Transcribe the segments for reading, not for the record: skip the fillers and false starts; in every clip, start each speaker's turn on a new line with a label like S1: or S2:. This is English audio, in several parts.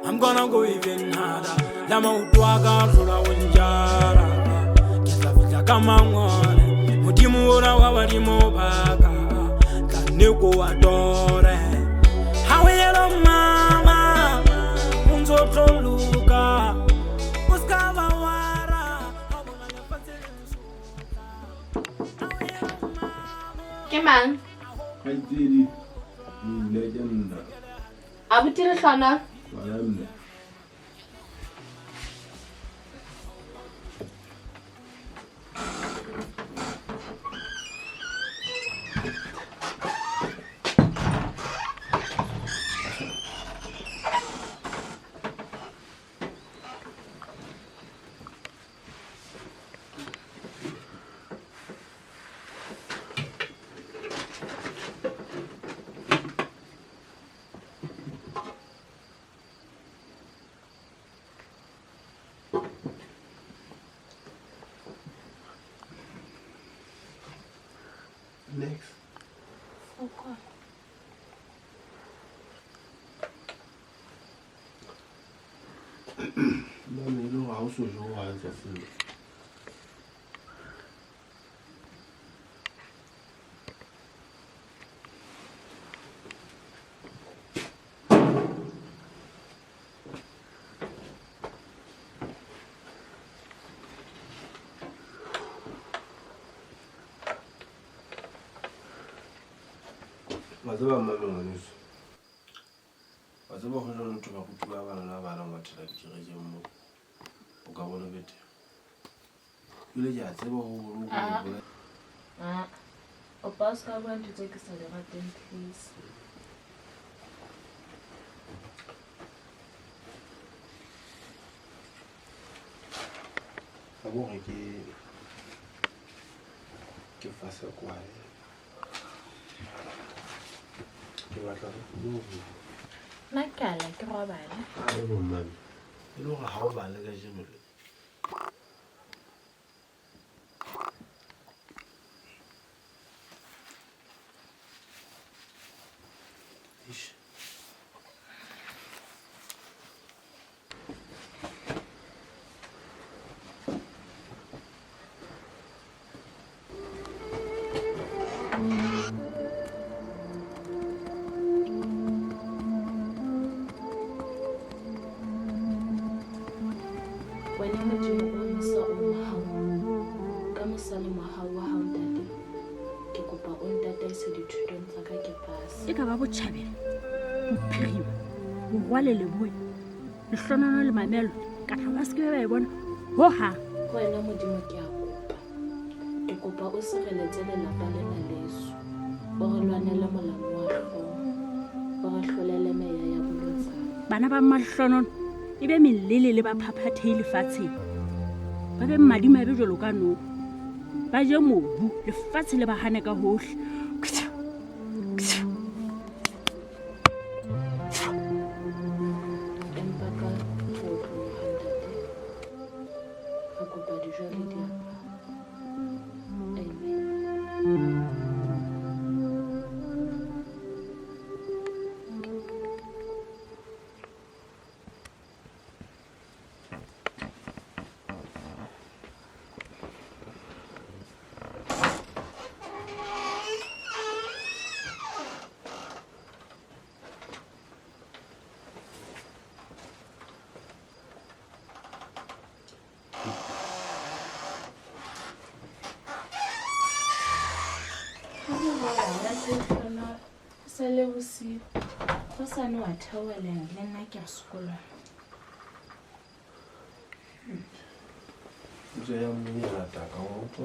S1: I'm gonna go even harder. Lama utwaga rula unjara. Kisa fita kama ngone. Mudimu ora wawarimu baka. Kaneko adore. Hawelo mama. Unzo toluka. Uskava wara.
S2: Keman?
S3: Khaitseli. Legend.
S2: Abutile hlana.
S3: Malamne. Next.
S2: Okay.
S3: 那你录好数学还是是？我这边没弄你说，我这边好像你这个不主要完了，那完了我吃了几个节目，我搞我那个的，有的家这边我如果
S2: Boss, I want to take a salad, please.
S3: D'abord, qu'il fasse quoi? Qu'il va faire nous.
S2: Nakala, que robale.
S3: Ah, non, même. Il aura robale, que je me le.
S4: Wale le boy le hlonana le mamelo ka tla se ke ba e bona ho ha
S2: wena modimo ke a kopa o sireletse lelapa lena leso o re lwanele molamo wa hloho o re hlolele meya ya bolotsa
S4: bana ba mahlonono e be melele le ba phaphatheile fatsheng ba be mmadima be jolo ka no ba je mobu le fatshe le ba hane ka hohle
S2: Sale usiku kosane wa thawela le nna ke a sekola
S3: Nje ya mimi anataka wote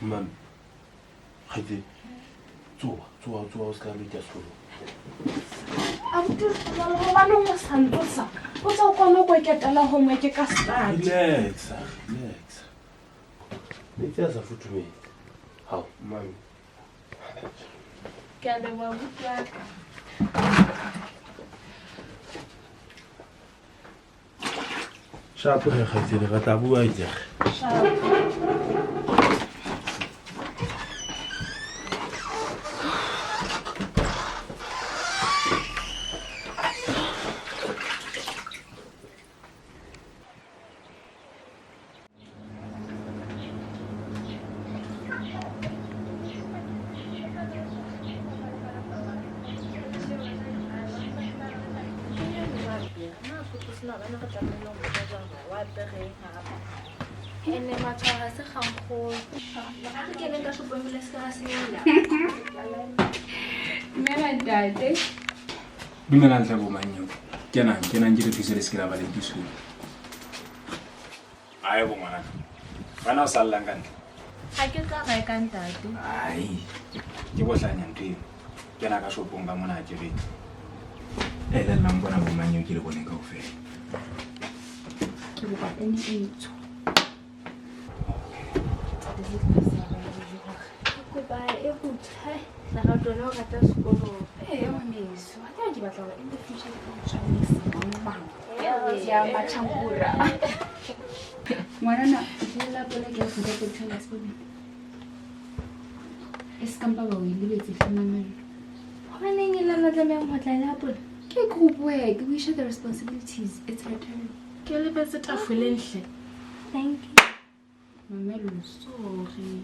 S3: Mami, Khaitseli, tsoa o ska le tsa sekolo.
S2: Abuti gobane o santlosa o tsa o kgone go eketela homework ka study.
S3: Relax. Metsi a sa futhumele. Hao, mami.
S2: Ke a leboha abuti wa ka.
S3: Shapo ge Khaitseli re tla bua jege.
S2: Ene matshwara se kgangkgolo ke leng ka shopong le se ka senya mena date
S1: Dumelang hle bo manyo. Kenang ke re thuse le sekela ba le diso. Ai bo ngwana. Bana o sallang ka ntle.
S2: ga ke tla ga ka ntate
S1: Ai. Ke bo hlanya ntwe. Kena ka shopong ka mona ke re. Le nna mbona bo manyo ke le bone ka ofela.
S2: ke bo ka ene e itsho Goodbye, e botse. La ga tona o rata sekolo. Mameso. Ke batla go in the future ke tshwanetse bang. Ya machankura.
S5: Ngwana la pole ke go ka tsela sekolo. Eskampa ba o ilebetse fenamelo.
S2: Go neng e lana tla me mo tla la pole.
S5: Ke group work, we share the responsibilities. It's her turn.
S2: Ke le betse tafoleng hle. Thank you.
S5: Mamelo, sorry.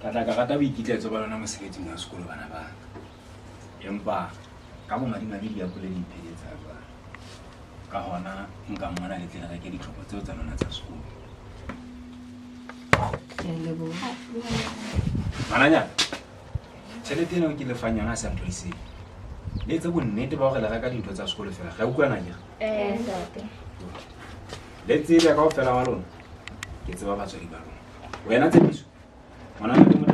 S1: Ka tla ka rata boikitletso ba lona mosebetsing wa sekolo bana ba. Empa ka bo madingane di ya pole di ipheletsa ba. Ka hona nka mmona le tlela ke ditlhopho tseo tsa lona tsa sekolo.
S5: Ke lebo.
S1: Mananya. Tšhelete eno ke lefang yona sa nthoiseng. Le tse bonnete ba gore le reka dintho tsa sekolo fela ga utlwana ke.
S2: Ntate.
S1: Le tsebe ka o fela wa lona. Ke tseba batswadi ba lona. Wena Tshepiso. Ngwana le motho.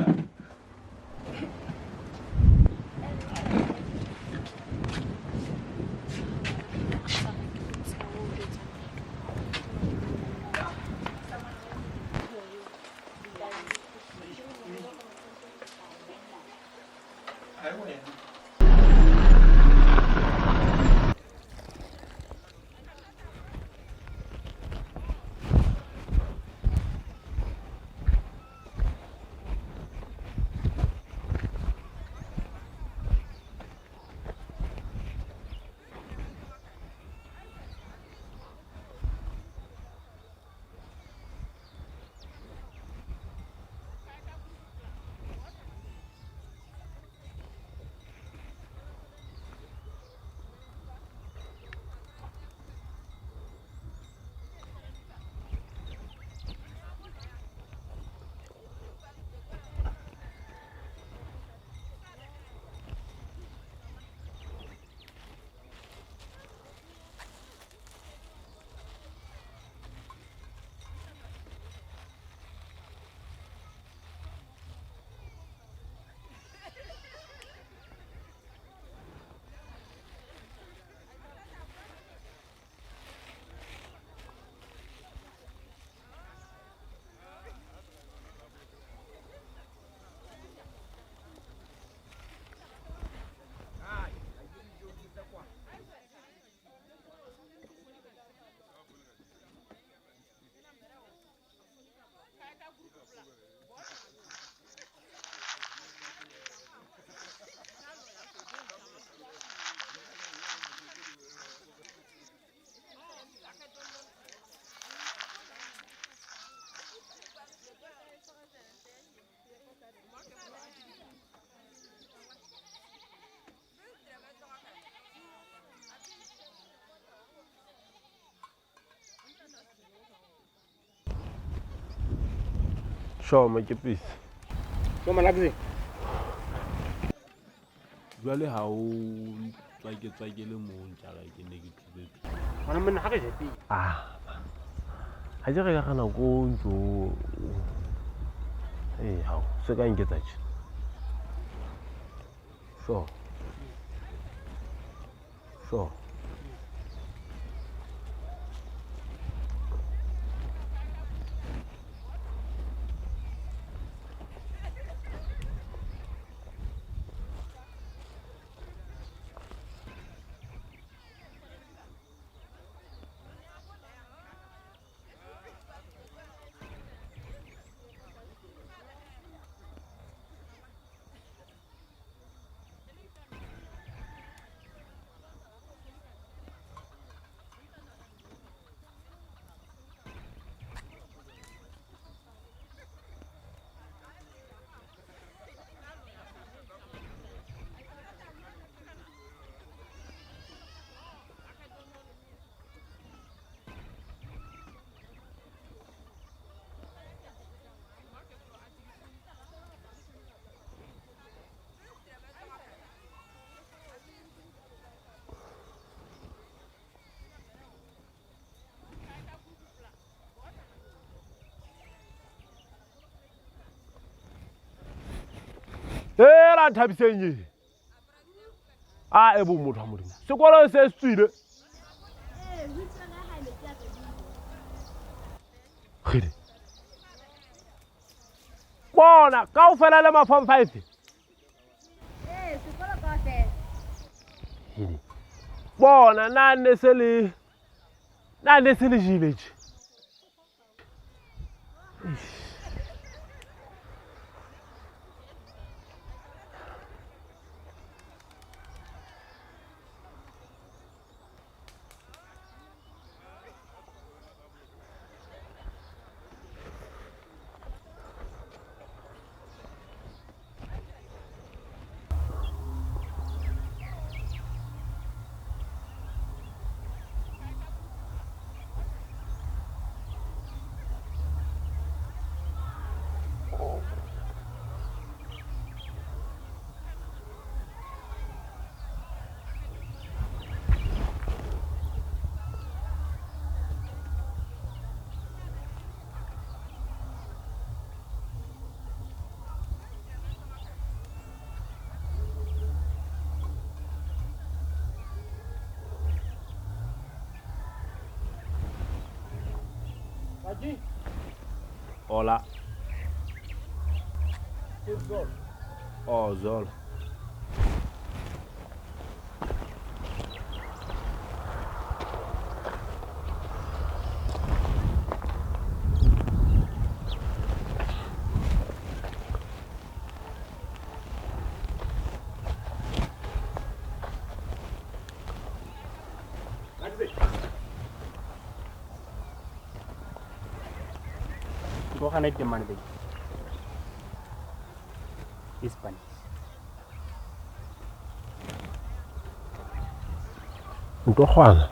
S3: Sure, my keepis.
S6: Mo malakse.
S3: Jwale ha o tswake le mo ntjara ke ne ke tlile.
S6: Wana monna ha ke jepi.
S3: ga je re ka gana go ntso hao se ka nketsa tje sure Era thabisenye a ebo motho a modimo sekolo se tswile khidi bona ka o fela le ma form 5
S5: sekolo ka fela
S3: khidi bona nane se le village Hola. Oh, Zol.
S6: Go ahead and demand the Spanish.
S3: Nto kwana.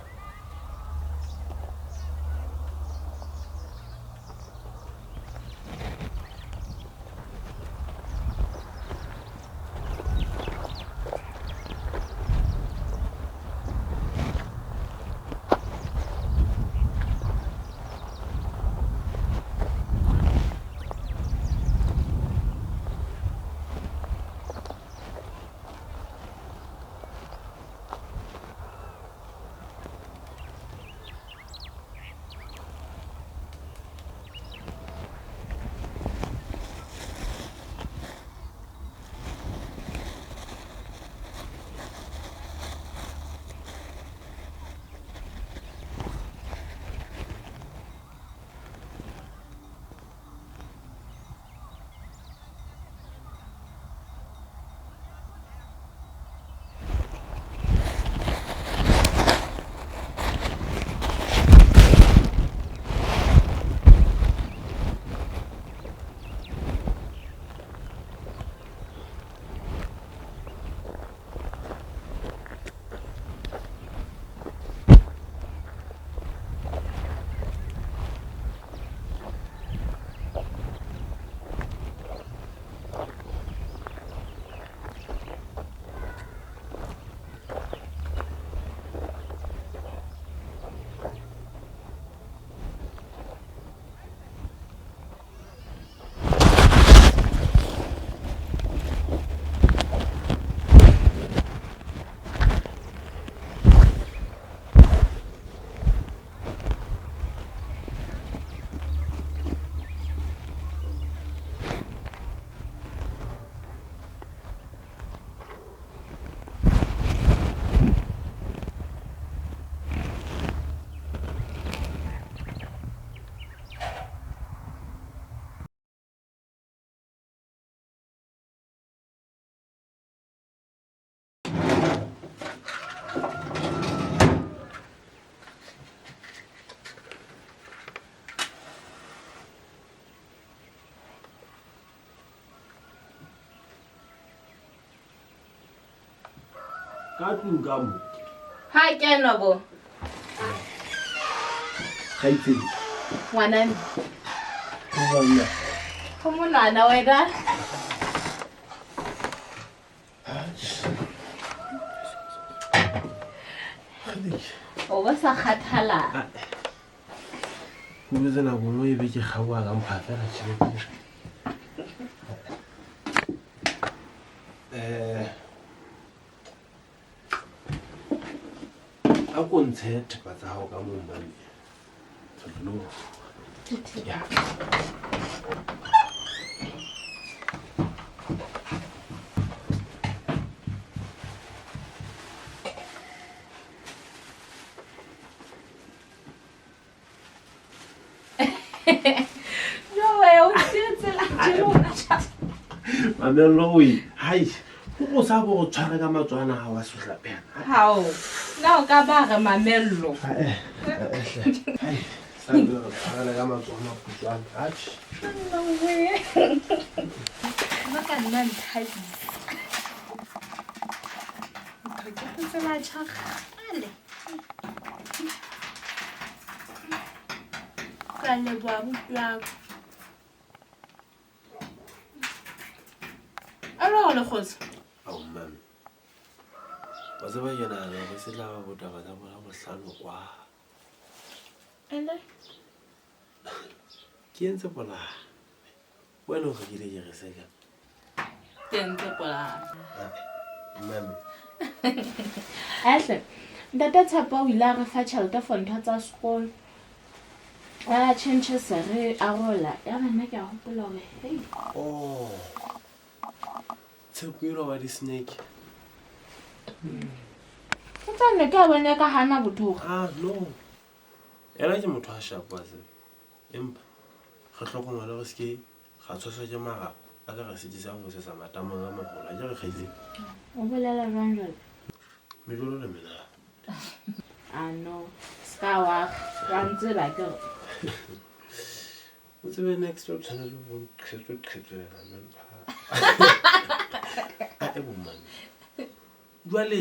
S3: Ka tlung ka mo.
S2: Ha kena bo.
S3: Khaitseli.
S2: Ngwanane.
S3: Bona.
S2: Go monana wena. O ba sa khathala.
S3: Go botse nako mo e be ke gaoa ka mpha fela tšhelete. A ko ntshe thepa tsa gago ka mo mmane. Ya.
S2: No way, o tsetse la tšhelona tša.
S3: Mamello o e. Hai. Go sa bo go tshwara ka matswana ga wa sutla pena.
S2: Hao. Na o ka ba re mamello.
S3: Hai. Sa go tshwara ka matswana putswana. Atš.
S2: No way. Ba ka nna nthabi. Ke tsetse la tšhagale. Ka leboa bopilako. Alo le kgotsi.
S3: Ao mame. Wa tseba ke nagana go se tla ba botaba tsa bona bohlano kwa.
S2: Ende?
S3: Ke entse pola. Wena o rekile ke re seka.
S2: Tente pola.
S3: Mame.
S2: Ahle. Ntate Tshepo o ile a re fa tšhelete for ntho tsa sekolo. A change sere a rola. Ya bana ke a gopola gore hey.
S3: Oh. Tshepo wa di snake.
S2: Ntse nne ke a bone ka hana botoga.
S3: Ah no. Ela ke motho a shapo se. Empa ga tlhokomela go ske ga tshoswa ke maga a ka ga se ditsa go se sa matamo ga magola ja re khaitse.
S2: O bolela jwang jwale?
S3: Me lo le mena.
S2: Ah no. Ska wa rantse ba ke.
S3: O tsebe next week tshwana le bo kgetho ya mempa. A bo man. Jwale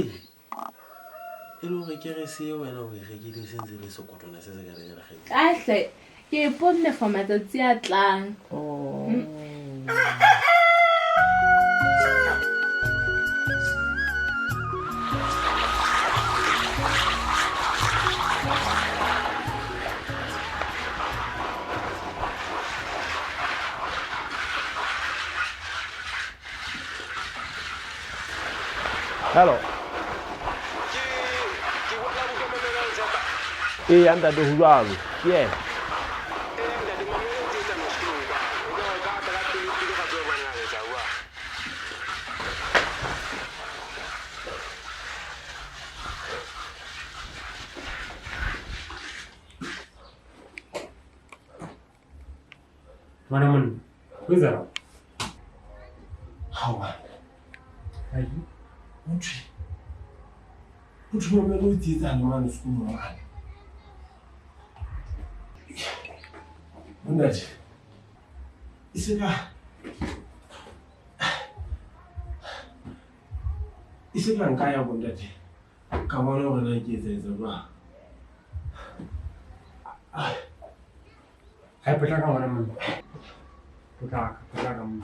S3: e lo re ke re se wena o e rekile sentse le sokotona se se ka re ga khaitse.
S2: Ahle. Ke ipone for matsatsi a tlang.
S3: Oh. Hello. Eh, anda do huang. Yeah.
S6: Mana who's that?
S3: How are
S6: Hey,
S3: What you remember with this animal school? Bondade. Iseka nkaya bondade. Ka bona gore na ke etsa ba.
S6: hai petaka mana man. Petaka man.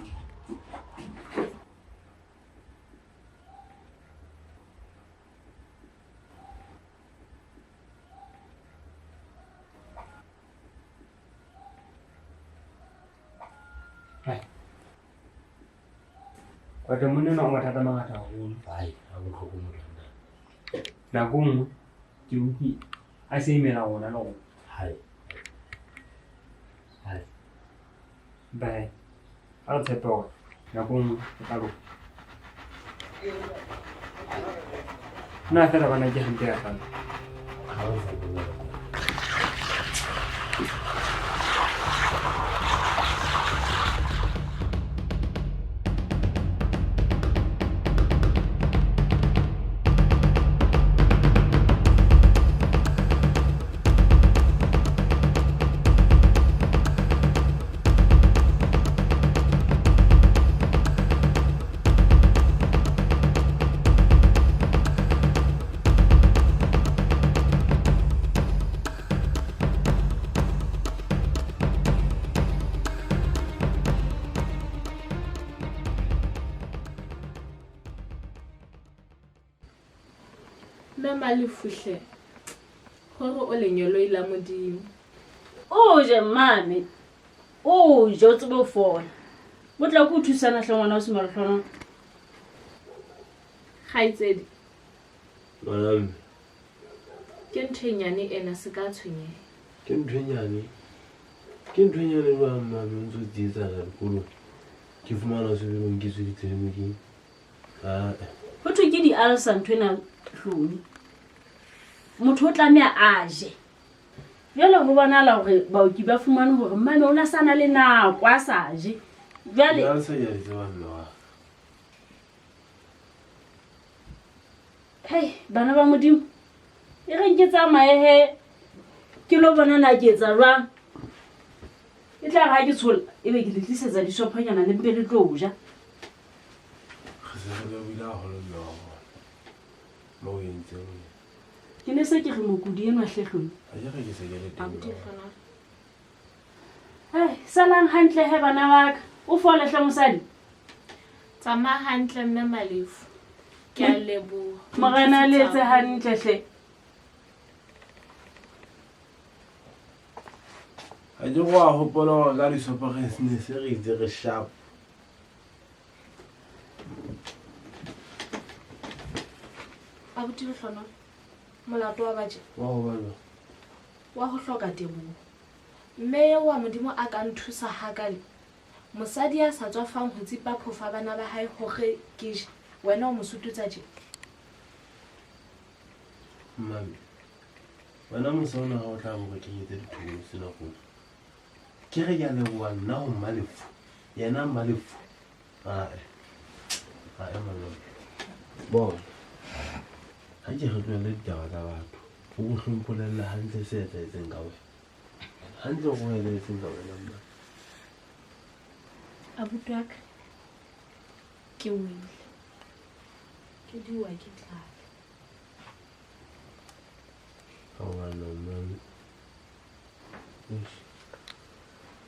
S6: Hai. Wata mun na mata mangata haholo.
S3: Ai, a go tlhokomela.
S6: Nako nngwe ke utlwi a se imela ona no.
S3: Hai.
S6: Bye. I'll take over. Nako nngwe ke tla go. Na fela bana ke hante ya kana.
S3: Ha o sa bona.
S2: mme Malefuhle gore o lenyelo ila modimo.
S4: O je mame. O je o tsebe fola. Botla go thusana hle ngwana o se marhlwana.
S2: Khaitseli,
S3: Ngwaname,
S2: ke ntho e nyane ena se ka tshwenyeha.
S3: ke ntho e nyane jwang mame o ntse o tsietsana dikolong ke fumana sebelong ke tswe ditleliniking
S4: Ho thwe ke di-ulcer nthwena hloni. Motho o tlameha a je. Jwale ho bonala hore baoki ba fumane hore mane o na sana le nako a sa je. Jwale
S3: ya sa ya itse mme wa
S4: hey bana ba modimo. E re ke tsamaye he ke lo bona na ke etsa jwang. E tla ga ke tshola e be ke le tlisetsa dishophanyana le mpe le tlo ja.
S3: re buile haholo mme wa bona mo o entseng
S4: Ke ne se ke re mokudi enwa hlehlong.
S3: a ke re ke se ke le teng
S2: Abuti fana.
S4: Hey salang hantle he bana ba ka. O fole hle mosadi.
S2: Tsamaya hantle mme Malefu. Ke a leboha.
S4: Morena le etse hantle hle.
S3: a ke go a gopola gore ka disopagane se re itse re sharp
S2: Abuti Hlona. Molato wa baje.
S3: wa go bana
S2: Wa go hloka teboho. Mme wa modimo a ka nthusa hakale. Mosadi ya sa tswa fang ho tsipa phofa bana ba hae hore ke je. Wena o mosututsa je.
S3: mame wena mosaona ga o tla go ke etse dithomo sena go ke re ke a leboa nna go Malefu yena Malefu mama bona ha ke re tlohele ditaba tsa batho o go hlomphololela hantle se etseng ka wena hantle go etseng ka wena mma
S2: Abuti wa ka. Ke wile. Ke diwa ke tlala.
S3: ka gobane mame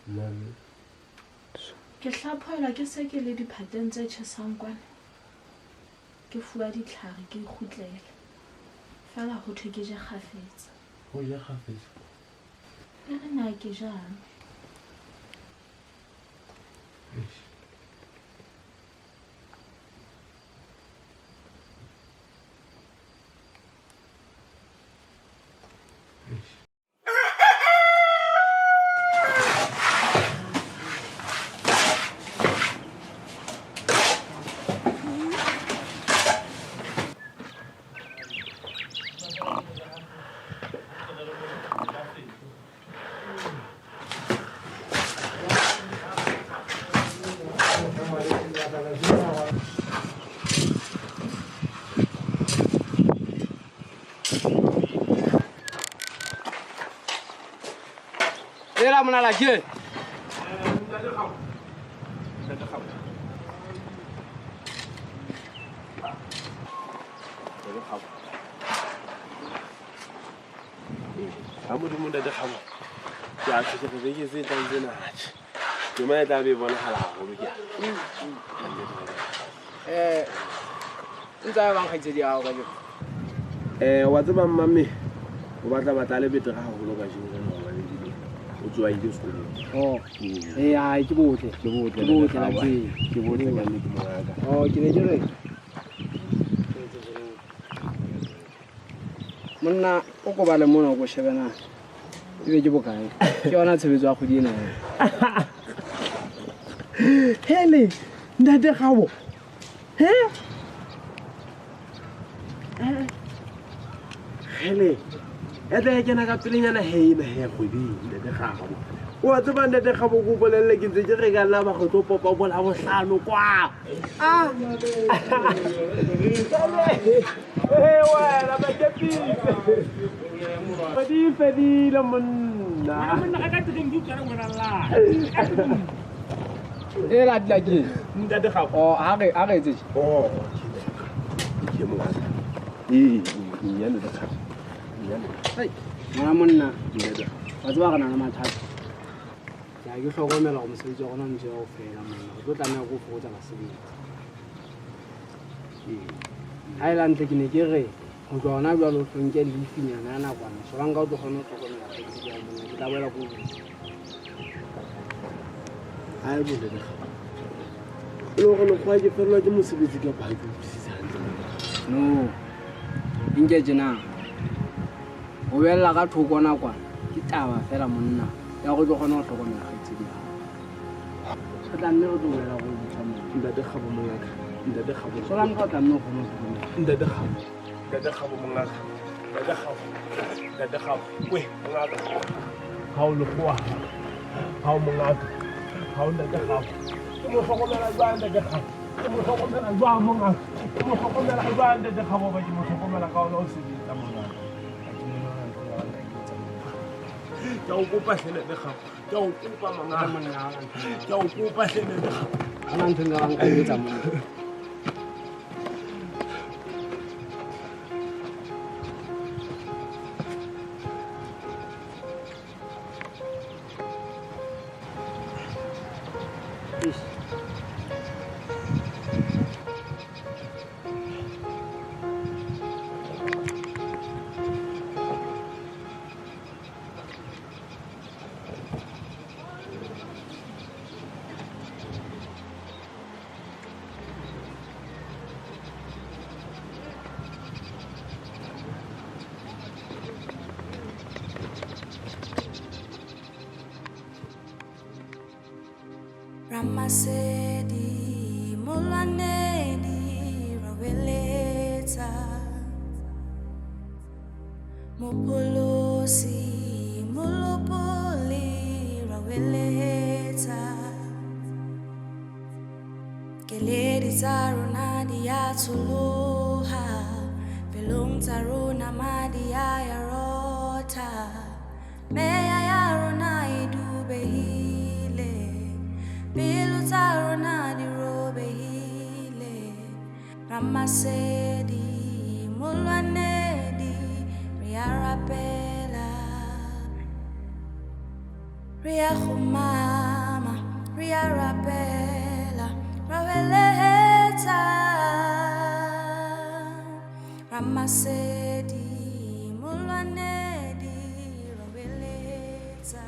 S3: mame
S2: Ke hlaphoela ke se ke le diphateng tse tjhesang kwana. Ke fuwa ditlhare ke ikgutlele. Fela ho thwe ke je kgafetsa.
S3: go ja gafetsa
S2: E re na ke jang.
S7: Era mona la ke.
S3: ha modimo ntate gabo ke a se ke ke se tlang tsena ke mo tla be bona hala haholo ke
S7: Ntse bang Khaitseli ya go ka jo.
S3: wa tseba mmamme o batla le betere haholo ka jeng rena wa le dilo o tswa ile sekolong
S7: Oh. Ai ke botle.
S3: ke botle
S7: Ke botle la teng.
S3: ke botle ka nnete mo ngaka
S7: Oh, ke ne ke re. Monna o ko ba le mona go shebana. E be ke bokae. Ke yona tshebetso ya kgodi ena.
S3: hele ntate gabo hele ete ke na ka pelenyana heina he kgoding ntate gabo wa tseba ntate gabo go bolelle ke ntse ke re ka nna ba go tlo popa bola bohlano kwa wena ba ke pile di fedile monna
S7: E la tla ke.
S3: ntate gabo
S7: Oh, ha re etse.
S3: oh ke mo ya ntate gabo
S7: Hai. Mona monna. Wa tseba kana na mathata. Ya ke hlokomela go mosebetsi wa gona ntse go fela monna. O tlo tlameha go fokotsa basebetsi. Ha ela ntle ke ne ke re go tloa gona jalo o tlhonke leifinyana ya nakwana sobanka o tlo kgone go tlhokomela kgaitsedi ya monna ke tla boela ko
S3: a e boledega e le gore lekgoa ke felelwa ke mosebetsi ka ba ke utlwisisa gantle
S7: no nke jena go belela ka thoko nakwana ke taba fela monna ya go tlo kgone go tlhokomela kgaitsedi ya go tla nne go tlo boela go bitsamona
S3: ntate gabo mongaka ntate gabo
S7: solanka o tla nne go kgone go tlhokomela
S3: ntate gabo mongaka ntate gabo we mongaka ga o lekgoa ga o mongaka ga o ntate gabo ke mo tlhokomela jwang ntate gabo ke mo tlhokomela jwang mongaka ke mo tlhokomela jwang ntate gabo ba ke mo tlhokomela ka ona o sebetsa mongaka ke o kopa tlhelete gabo ke o kopa mongaka ke o kopa tlhelete gabo
S7: ana ntho nka bang ka etsa monna
S8: Ramasedi Mulanedi Raweleta Mopolosi Mulopoli Raweleta Keledi Taruna Diatuluha Belung Taruna Madia Yarota Meya Yaruna Idubehi Bilutaro di robe hile Ramasedi Mulanedi Riarapela Riahumama Riarapela Raweleta Ramasedi Mulanedi Raweleta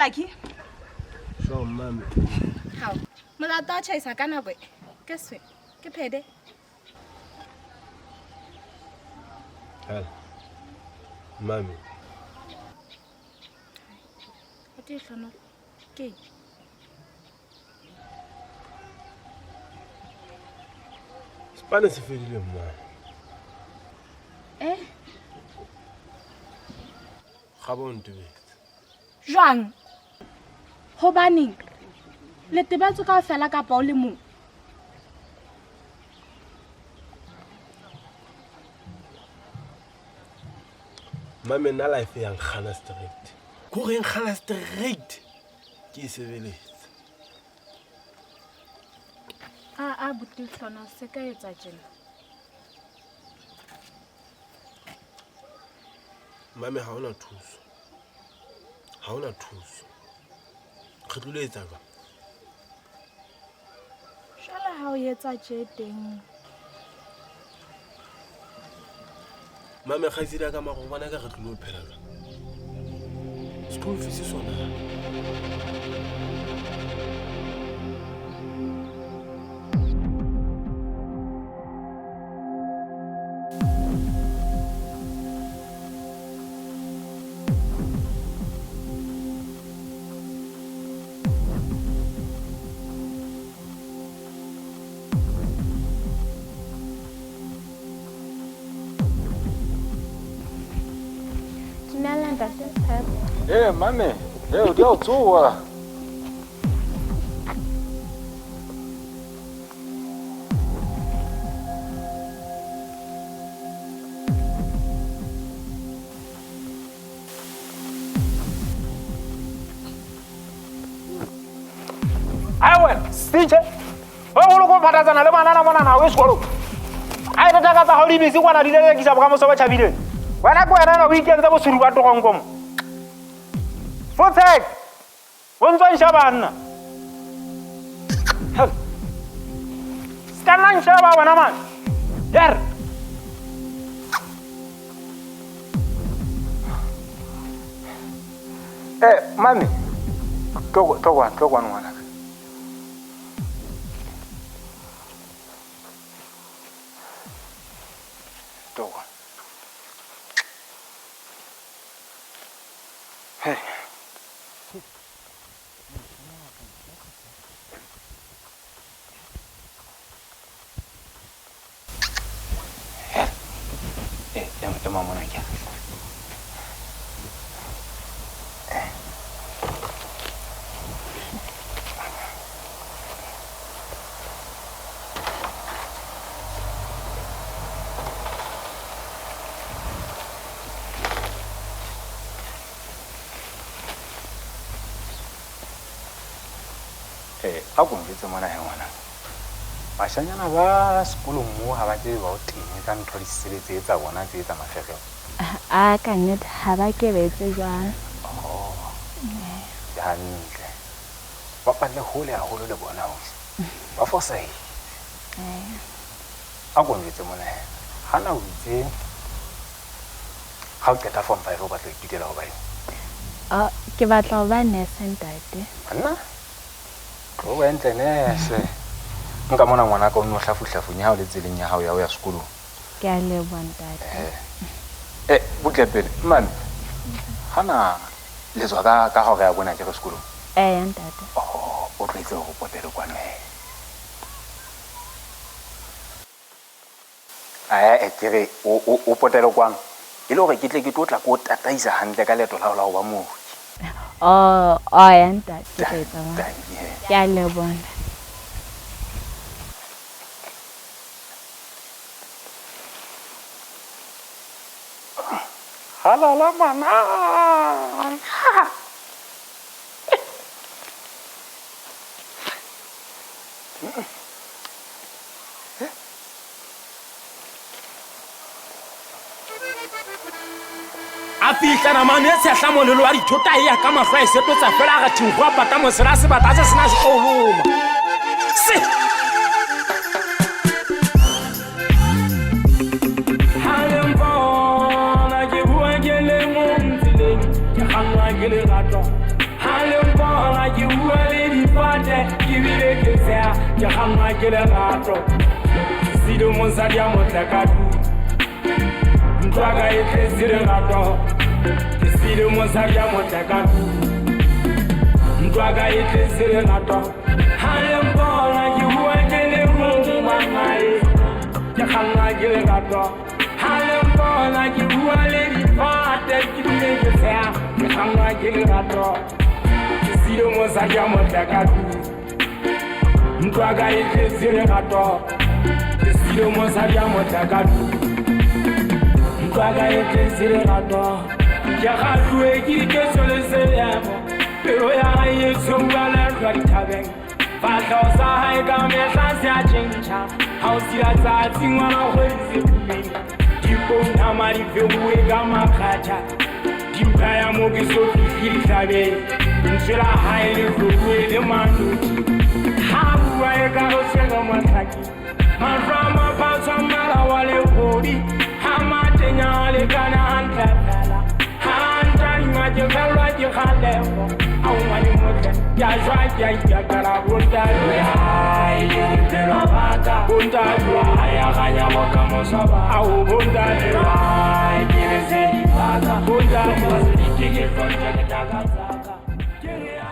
S9: Lucky.
S3: So, mami.
S9: How? Molato wa tšhaisa ka nako ke se ke phede.
S3: Hal. Mami.
S9: O te hlono ke.
S3: Spane se fedile mma. Ga bo ntebetse.
S9: Jwang. Hobane le tebetso ka fela ka pa o le mong.
S3: Mami nna life yang khana straight. Ko reng khana straight. Ke sebeletse.
S9: A buti hlono se ka etsa tjena.
S3: Mami ha ona thuso. Ha ona thuso. Re tlile etsa ka.
S9: Jwale ha o etsa tje teng.
S3: Mami Khaitseli ka mago bona ka re tlile ho phela ka. School fees sona.
S1: Mami, o di a tsoa. Teacher, o lo go phathatsana le banana mona na o sekolo. Ai re taka tsa go libisi kwana di le ke sa boka mo so ba tshabile. Wena ko wena na o ikentse bo suru ba togongkom. Fotek. Wontswa nshabana. Hel. Skana nshaba wana man. Yer. Mami. Togwan wana. Hey. Mama na kya. A kumbitse mona he ngwana. Bashanyana ba sekolo mo ha ba tsebe ba o teng ka ntho di sebetse etsa bona tse etsa mafegelo.
S2: A ka nnete ha ba ke betse jwang.
S1: Hantle. Ba palle hole haholo le bona ho. Ba fosai. A kumbitse mona he. Hana o itse ha o qeta form 5 o batla go ithuta ho ba eng.
S2: Ke batla ho ba nurse ntate.
S1: Nna go went nese. Nka mona ngwana ka o no hlafuhlafunya ha o le tseleng ya hao ya o ya sekolo.
S2: Ke a leboha ntate.
S1: Butlepele man. Hana lezwa ka hore ya bona ke re sekolo.
S2: Ntate.
S1: O tletse go potele kwana kere o potele kwana. E le hore ke tle ke tlotla ko tataisa hantle ka leto la ho ba mo.
S2: Ntate ke tla ba. Ke a leboha.
S1: Halala mana. Afika na mane se hlamolelo wa dithota ya ka mahlo a setotsa fela ga thingwa pata mo sera se bata se sena se koloma. Se Hallelujah. ebile ke sea ke kgannwa ke lerato ke sile mosadi ya motlakadu ntlo ya ka e tletse lerato ke sile mosadi ya motlakadu ntlo ya ka e tletse lerato ha le mpona ke bua ke le mongwangae ke kgannwa ke lerato ha le mpona ke bua le difate ke bile ke sea ke kgannwa ke lerato ke sile mosadi ya motlakadu ntlo ya ka e tletse lerato ke sile mosadi ya motlakadu ntlo ya ka e tletse lerato ke kgatluwe ke dikeso le selemo pelo ya gae e tshweuwa letlwa dithabeng fatlhao sa gae ka mehla se a tšhentšha ga o sila tsatsi ngwana kgwedise kumeng dipounama difeuwe ka makgatšha dimpaya mo ke so fitlhe ditlhabeng ntse la gae le tlokue le manoti ga bua e ka go sega matlhaki matlho a maphatswa mmala wa lekgodi ga matenya a lekana a ntlafela ga ntadima ke felwa ke kgalego a ngwane motle ke a jwa ke a iakara bontalo yae lelwa baka bontalo a ya ganyamo ka mosaba ao bontalo yae ke le se dipaka bontalo ke ke tlotja ke takatsaka ke re a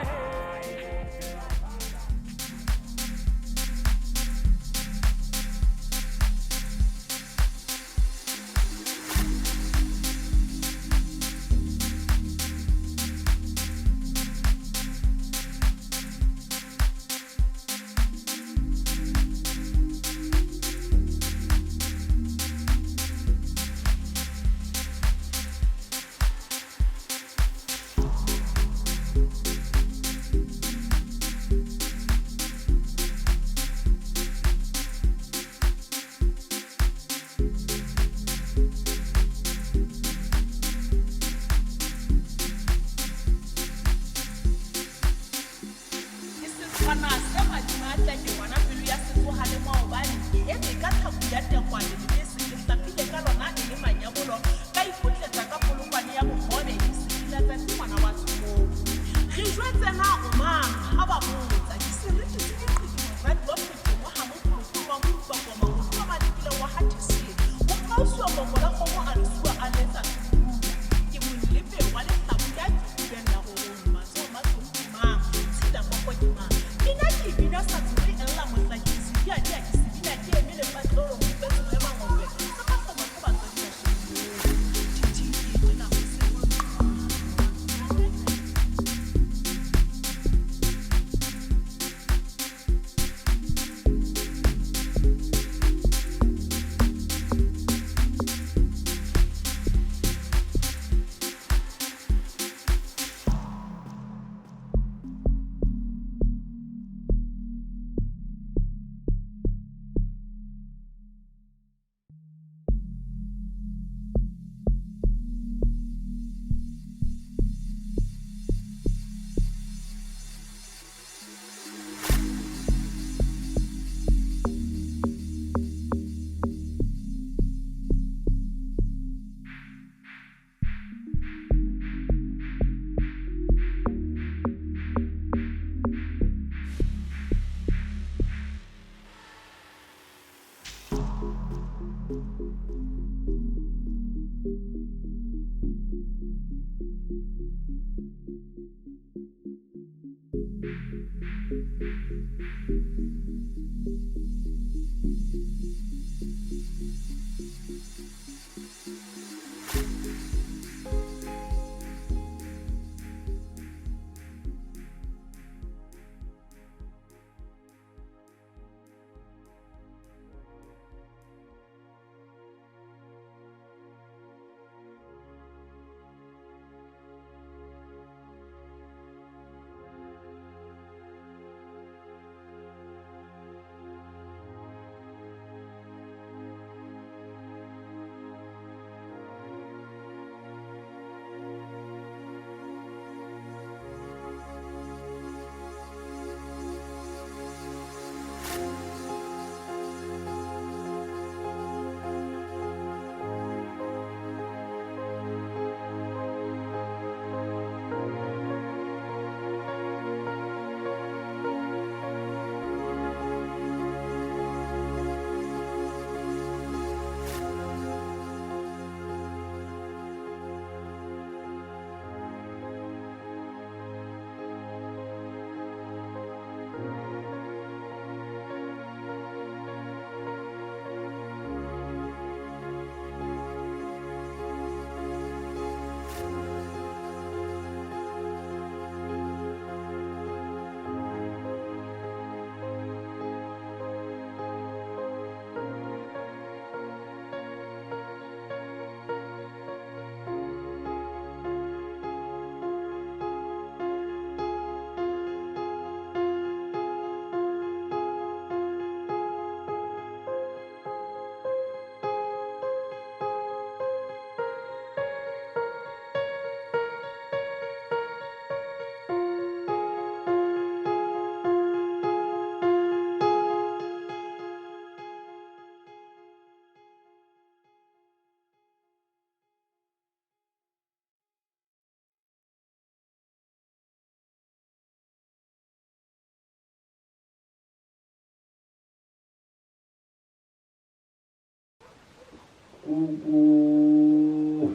S3: Kuku.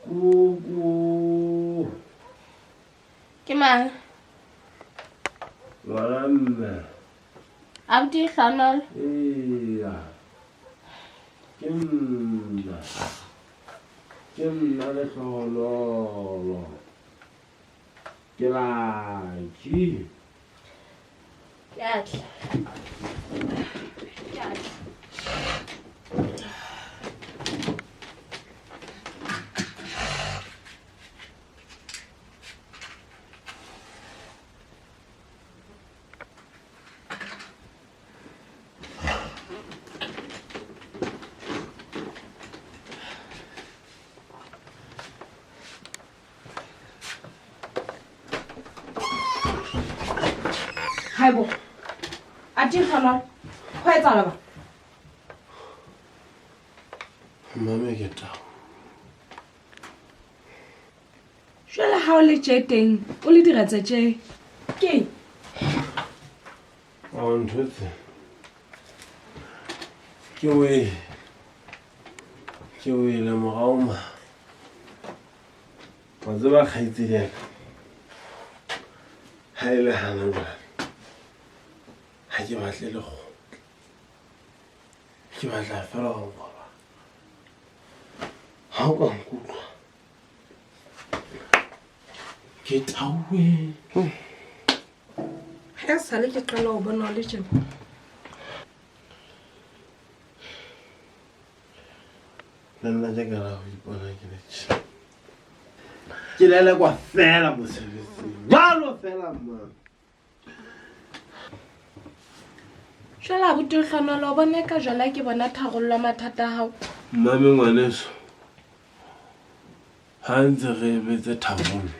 S3: Kuku.
S9: Ke mang?
S3: Ngwana.
S9: Abuti Hlanol.
S3: Iya. Ke nna. Ke nna le Hlololo. Ke Lucky.
S9: Ke a tla.
S5: Haibo. Ati Hlanol. Ho etsahala ba?
S3: Mama ke tao.
S5: Jwale ha o le tje teng, o le diratsa tje. Ke
S3: On ntse. Ke we le morauma. Wa tseba Khaitseli ya ka. Ha ile hana jwale. Ha ke batle le go. Ke batla fela go baba. Ha o ka nkutlwa. Ke tauwe.
S5: ha sale ke qala ho bona le tje.
S3: Nna ja ka ho ipona ke le tje. Ke lele kwa fela mosebetsing. Jalo fela mma.
S9: Jwale abuti Hlanol o bone ka jwala ke bona tharollo mathata a hao.
S3: Mmame ngwaneso. Ha ntse re emetse tharollo.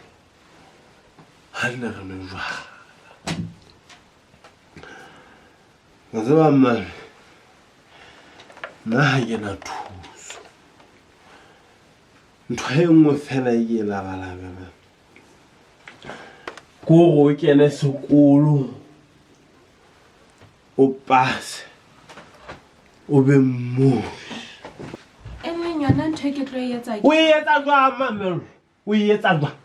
S3: Ha nne re nwe jwala. Wa tseba mmame. Nna ha ke na thuso. Ntho e nngwe fela e ke labalabela. Ko go kene sekolo. O pass. O be mo.
S9: Ene yona ntho e ke tlo e etsa ke.
S3: O etsa jwang mamelo? O etsa jwang?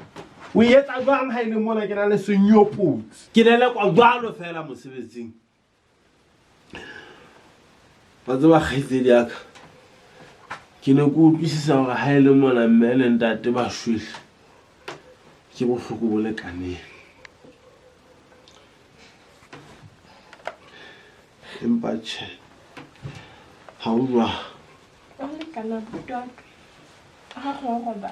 S3: O etsa jwang ha ile mona ke na le senyopotsi? Ke le kwa jwalo fela mosebetsing. Ba tseba Khaitseli ya ka. Ke ne go utlwisisa hore ha ile mona mme le ntate ba shwele. Ke bohloko bo le kaneng. Empa tjhe. Ha o jwa.
S9: O le kana butwa. Ha go go ba.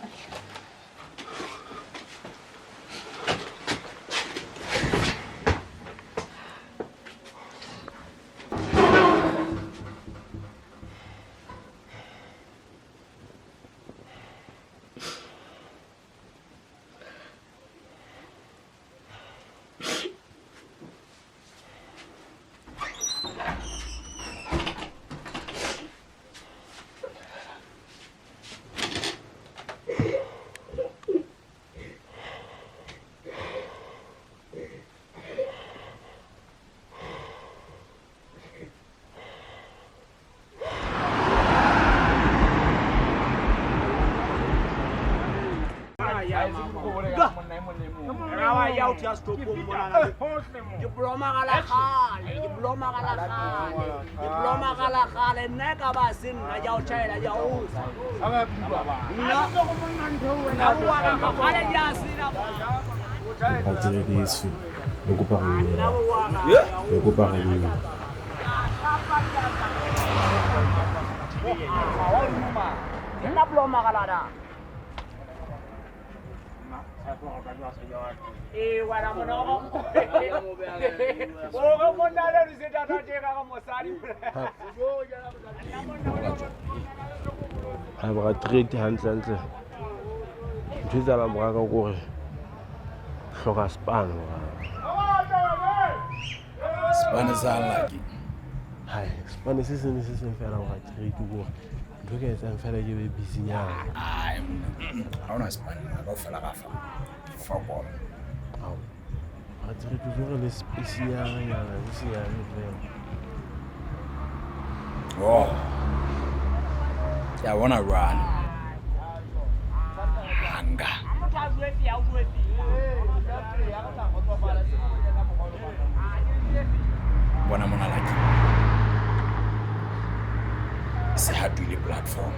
S3: Ha ba treat hantle. Thusa la moraka gore hloka span.
S1: Span sa Lucky.
S3: Hai, span se fela wa treat go. Ntho ke etsa fela ke be busy nyana.
S1: Ai, ha ona span ba fela ka fa. Fa go.
S3: Au. Ha treat go le space nyana, se ya le.
S1: Oh. Yeah, I wanna run. Hunger. Bona mona like. Se ha dule platform.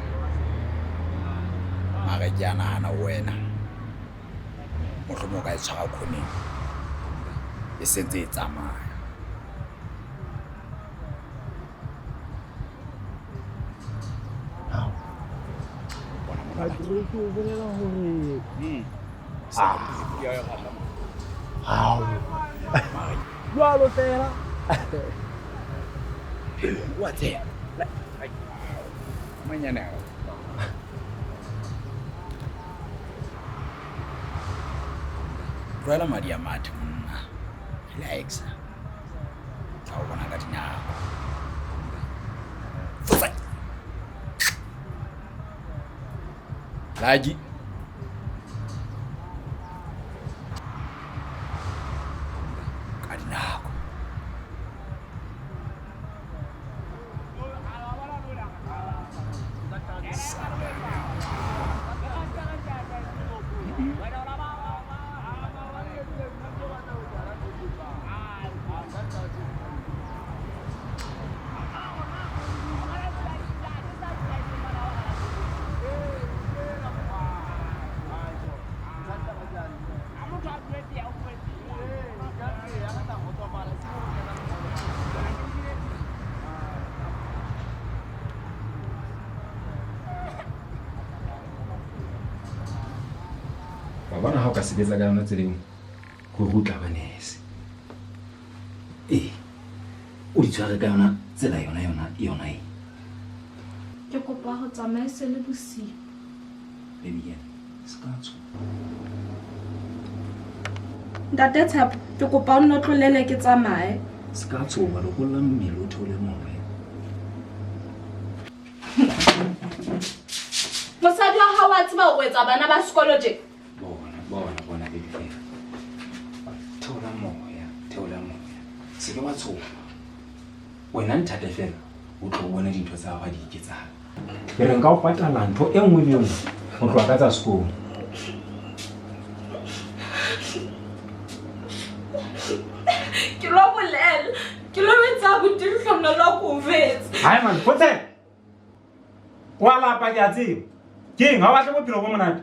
S1: Mara jana hana wena. Mohlomong ka tshwara khoneng. E sentse e tsamaya.
S7: Jwalo fela.
S1: What's it? Manyana. Rwala madi ya mathe monna. Relax. Tla o bona ka dinako. Fosa. Lagi. Ka dinako. Bona ha o ka sebetsa ka yona tseleng go rutla banese o di tshware ka yona tsela yona e
S9: Ke kopa ho tsamaisa le bosiu.
S1: baby skatso
S9: Ntate Tshepo, ke kopa o nno tlolele ke tsamae.
S1: skatso wa go la mmele o thole moya
S9: Mosadi wa hao a tseba ho etsa bana ba sekolo je.
S1: bona baby fela theola moya se ke wa tshoga wena nthate fela o tlo bona dintho tsa hao di iketsaga ke re nka o patala ntho e nngwe le nngwe go tloa ka tsa sekolo
S9: Ke lo bolela. Ke lo etsa bodirhlomna lo ko vetse.
S6: Hai man, potse. Wa la pa ya tsebo. Ke nga batla bophelo bo monate.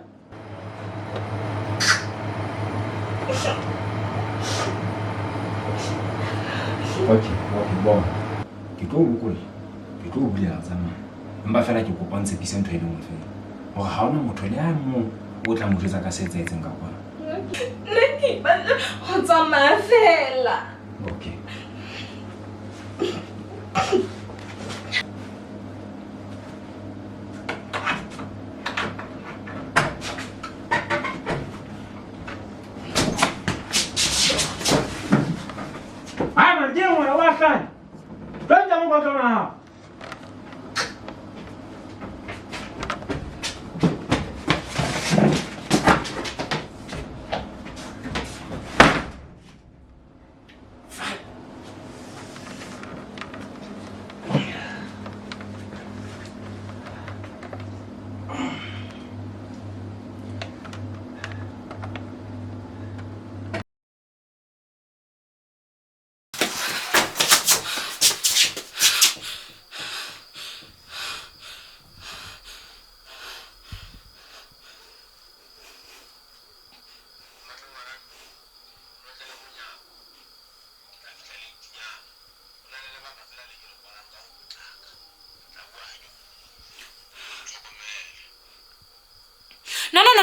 S1: Okay, bon. Ke tlo o bulela tsamaya empa fela ke kopa ntse pisa ntho e le nngwe fela gore ga ona motho le a mong o tla mo jwetsa ka se etseng ka kwana
S9: Nne ke batla ho tsamaya fela.
S1: okay
S6: Hai man, ke ngwana wa hlanya. Tla mo go tsona.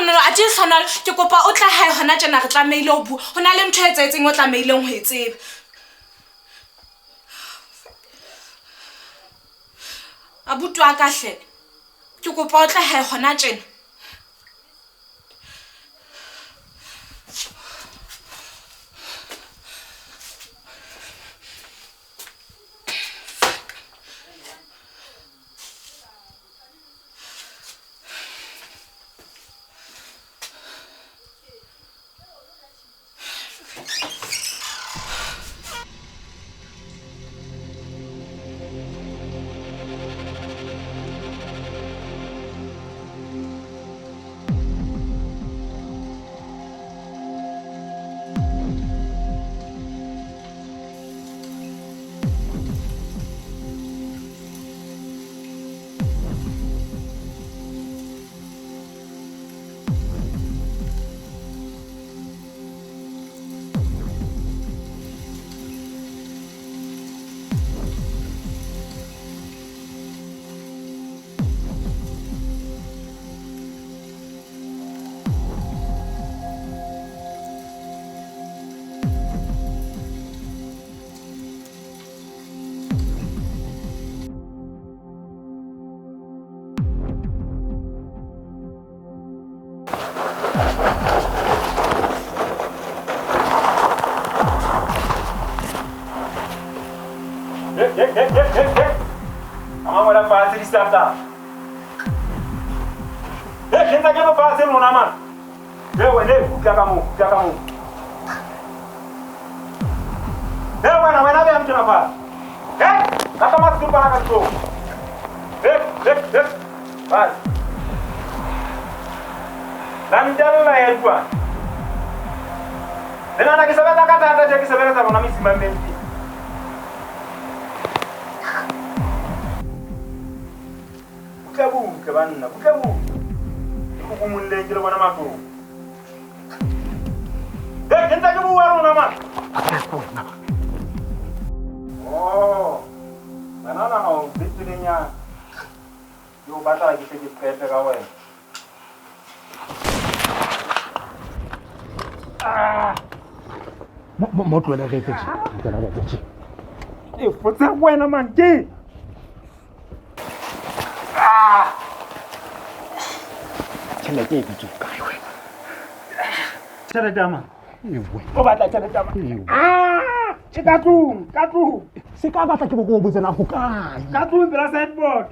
S9: No, a di tshwana ke kopa o tla hae hona tjena re tlameile ho bua. Ho na le ntho e etseng o tlameileng ho e tseba. Abuti wa ka hle. Ke kopa o tla hae hona tjena.
S6: batla. Ke nna ke go fa se lona man. Wena kutla ka mo. Wena be am tshena fa. Ka tama se bana ka tso. Bye. Lamdalla yedwa. Nena ke sebetsa ka thata je ke sebetsa bona mesimamenti. Kutlabu ke banna, kutlabu. Ke go mulle ke le bona matlo. Ke ntse ke bua rona man. Oh. Banana no bitlinya. Yo batla ke se ke pete ka wena.
S10: Mo tloela ge fetše.
S6: E fotsa wena man ke.
S10: Tšhelete e bitso kae wena?
S6: Tšhelete ya man.
S10: Ewe.
S6: O batla tšhelete ya man. Ke ka tlung.
S10: Se ka batla ke bo go botsena go kae?
S6: Ka tlung pela sideboard.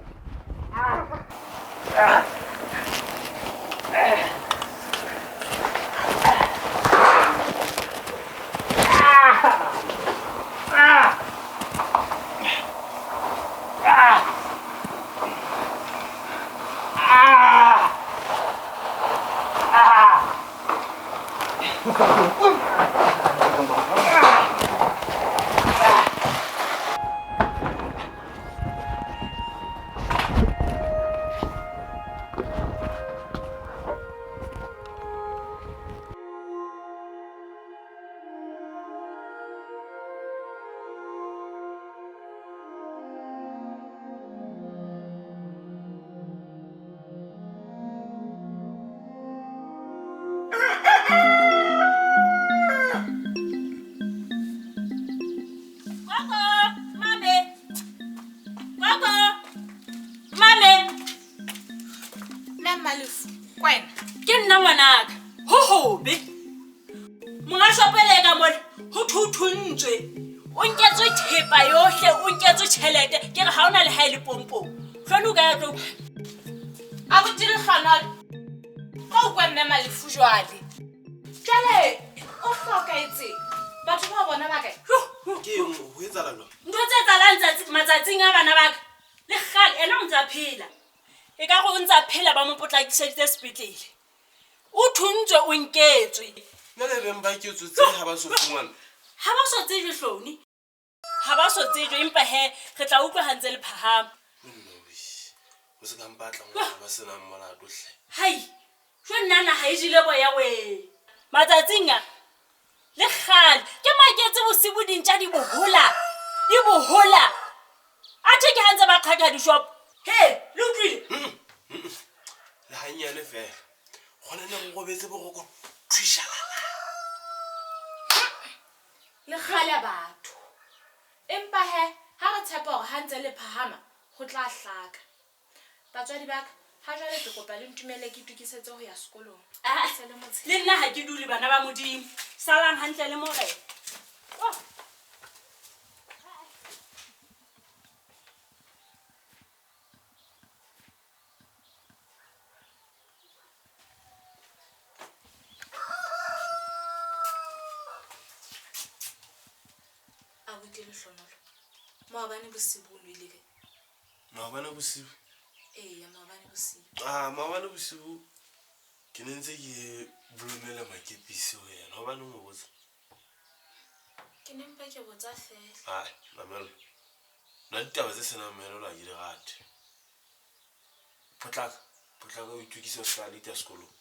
S4: Sedite sepetlele o thuntswe o nketswe
S3: nna le reng ba ke tsotse ha ba so fumana
S4: ha ba so tsejwe hloni ha ba so tsejwe empa he re tla utlwa hantse le phahama
S3: o se ka mpatla ngwana ba sena molato hle
S4: hai jwa nana ha ijile boya we matsatsing a le kgale ke maketse bosibu dintja di bohola athe ke hantse ba qhaka di shop he lutlile
S3: le hanyane fela gona ne go betse bo go thušagala
S9: le kgale batho empa he ha re tshepa gore ha ntse le phahama go tla hlaka batswadi ba ka ha jwale ke kopa le ntumele ke tukisetse go ya sekolong
S4: le nna ha ke dule bana ba modimo salang hantle le morena
S9: maobane bosibu o lwele ke
S3: maobane bosibu
S9: maobane bosibu
S3: maobane bosibu ke ne ntse ke bolomele makepisi ho yena gobane mo botsa
S9: ke ne mpa ke botsa fela
S3: mamelo nna ditaba tse senang maelelo a ke di rate potlaka o itukise o seka lete ya sekolong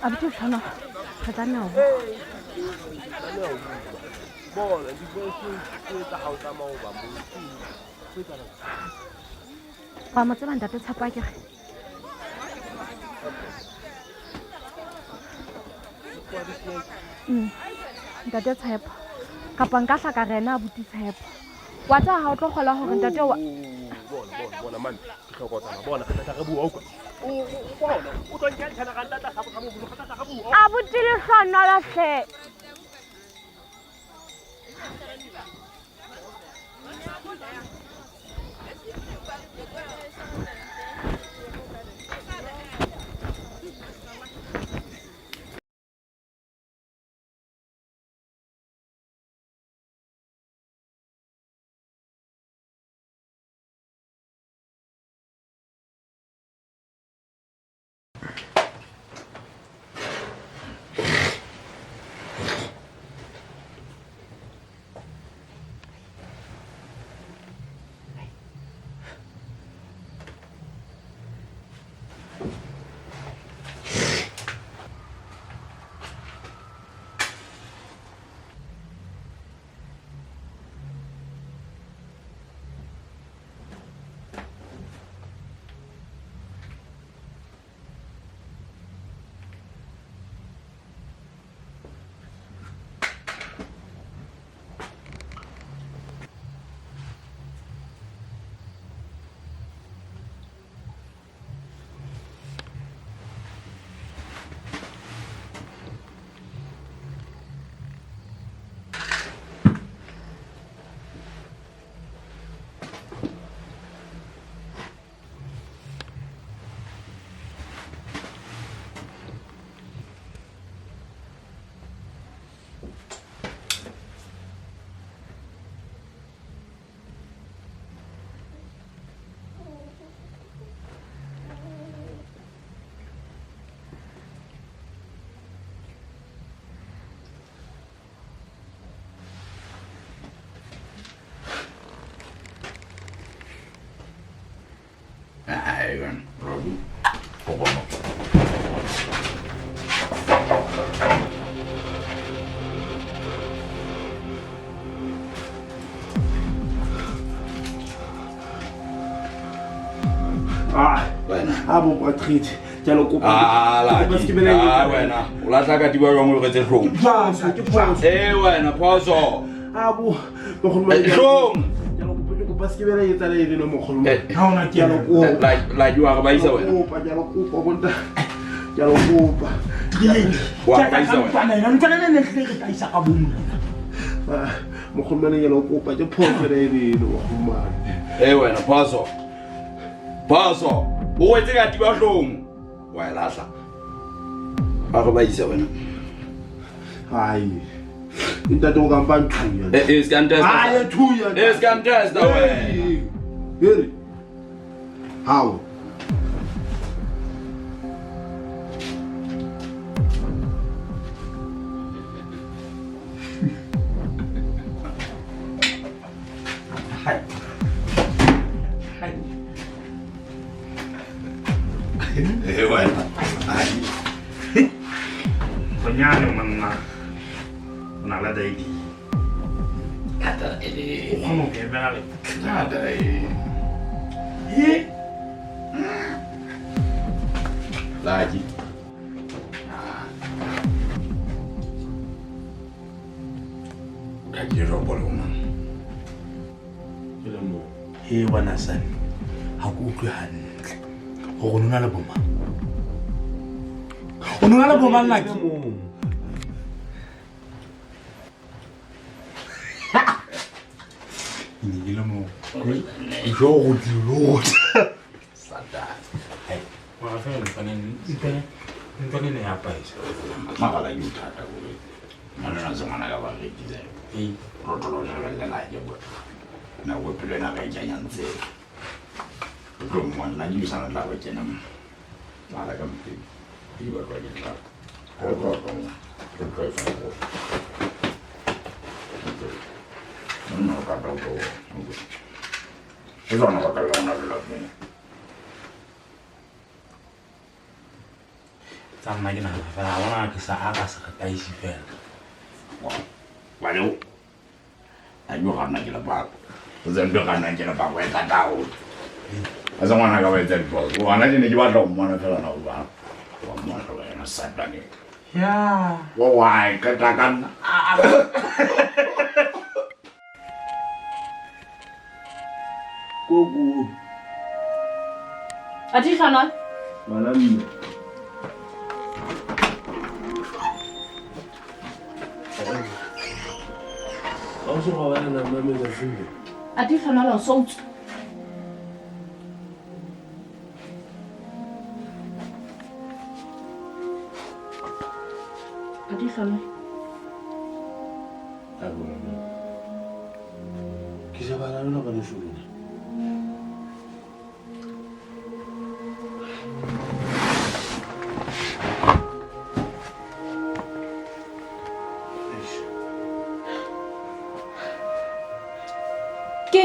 S11: Abuti tshwana ga tsamaya go
S3: bona di go tsa ga o tsamaya ba mo
S11: wa mo tseba ntate Tshepo ke ntate Tshepo kapa nka hla ka rena abuti Tshepo wa tsa ha o tlo kgola hore ntate wa
S3: bona man ke tlhokotsana bona ka tla re bua o kwa bona o tlo ntse tshana ka ntata sa go bua ka tla ga bua
S11: abuti le hlona la hle
S12: Ayun, Robbie. Pokono.
S3: Abo Patrick, jalo kopa.
S12: Wena, o latla ka diba jwang o retse hlong. Wena, phoso.
S3: Abo,
S12: hlong.
S3: Parce que là il est allé le mokgolo
S12: ha ona ke la ju ga ba isa wena
S3: kopa jalo kopa bonta jalo kopa
S12: wa ba isa wena
S10: nna ntse le hle ke ka isa ka bomme
S3: mokgolo le jalo kopa je phofo le le mokgolo
S12: wena phoso o wetse ka diba hlong wa lahla ga ba isa wena
S3: hai Intate o kampa nthuya.
S12: Es kan testa.
S3: Hayi thuya.
S12: Es kan testa wena.
S3: Heri. How?
S10: Hai.
S12: Wena. Ai.
S10: Banyane manna. Una la dai di.
S12: Kata ele.
S10: Como que me la le?
S12: Nada lagi. Udah kira boleh umam.
S3: Belum.
S13: Wena sane ha ke utlwe hantle gore o na le bomang o na le bomang nna ke ke le mo jo go dilot
S1: Satan. Hey, wa fa ntone ne ya paisa.
S12: Magala yo thata go le. Mana na zona ga ba re ditse. Rotolo ja le la je bo. Na go pele na ga janya ntse. Go mo na ni sana la ba jena. Mala ga mpi. Di ba ba jena. Ko fa ko. No ka ba ko. Eso no va a cargar una de las mías.
S1: Tsamma ke nagana fela bona ke sa aga se kataisi fela.
S12: Bueno, ayo gana ke la ba. O zembe gana ke la ba go eta tao. Asa ngwana ka ba etsa dipo. O ana dine ke batla go mmona fela na o ba. Wa mmona go ena Satane.
S1: Ya.
S12: Wo wai ka ta kan.
S3: Gogo.
S4: Ati Hlanol.
S3: Malami. Also ga bana na mame ka sile.
S4: Ati Hlanol o soutsu. Ati Hlanol.
S3: Ke se bana no ka nshulu.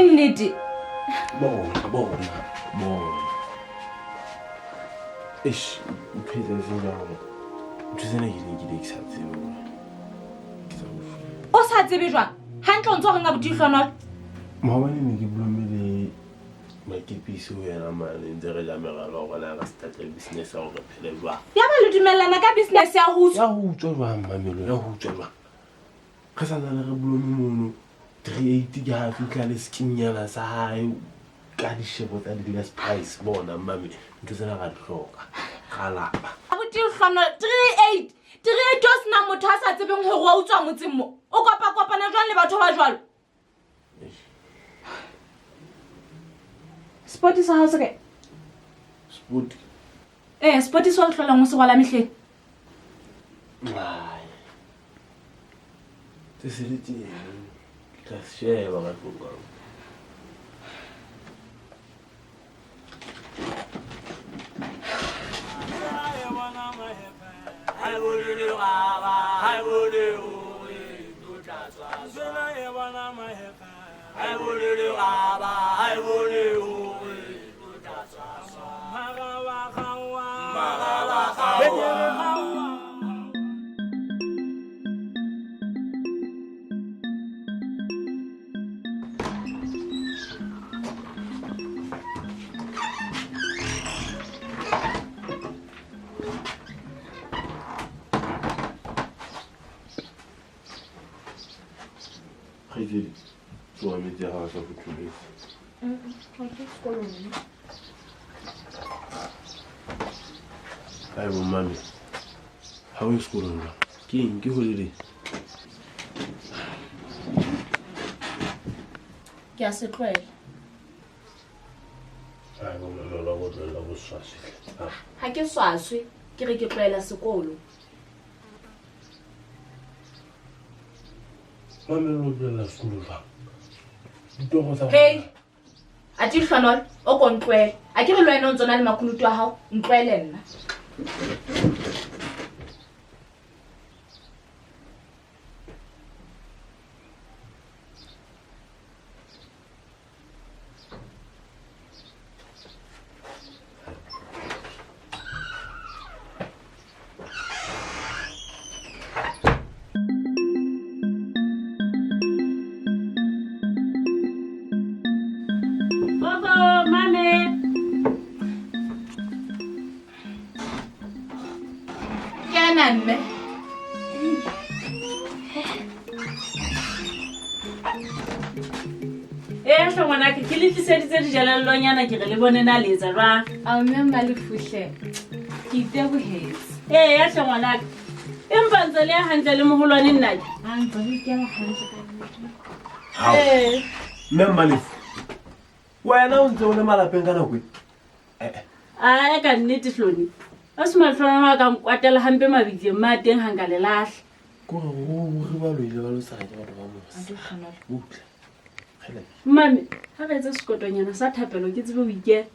S4: Nnete
S3: bona eish upheza zingalo uthizena yini ke le sa tsebo
S9: O sa tsebe jwang hantle o ntse o renga botihlonolo
S3: maobane ne ke bolomele makepiso yena mane ntse re ja megalo go na ga start business ya go phele jwa
S9: ya ba le dumellana ka business ya ho
S3: utswa jwang mamelo ya ho utswa jwang ka sa nna re bolome mono 380 ga fitla le skinyana sa hae ka di shebo tsa di less price bona mami ntse tsena ga hloka ka lapa
S9: botihlonolo 38 o sena motho a sa tsebeng hore wa utswa motseng mo o kopana jwang le batho ba jwalo sport sa hao se kae
S3: sport
S9: sport se o hlolang o se gola mehleng
S3: ai tseliti ka sheba ga tloga Khaitseli, so metsi ga sa go tlholetse.
S2: Ga ke sekolong.
S3: Ai bo mami. Ha o sekolong la. Ke eng ke go le
S2: Ke a se tlwaela.
S3: Ai bo mami la go tloela go swaswe.
S2: Ha ke swaswe ke re ke tlwaela sekolo.
S3: Mami lo tloela sekolo fa. Ditogo tsa
S9: hey ati Hlanol o ko ntwele a ke re lwena o ntsona le makhulutu a hao ntwele nna mme
S4: hle ngwana ke ke le tliseditse dijalellonyana ke re le bone na letsa jwang
S2: a mme Malefuhle ke itebohetse
S4: ya hle ngwanaka empa ntse le ya hantle le moholwane nnake
S2: a ntse le ikela hantle ka
S3: nnete mme Malefu wena o ntse o le malapeng ka nako
S4: a ka nnete hloni a se matlhwana wa ka nkwatela hampe mabitseng ma teng hanga le lahla
S3: ko re ba lo ile ba lo sa ke batho ba motse
S2: a di khona
S3: utlwe
S4: mame ha re etse sekotonyana sa thapelo ke tsebe ho ikela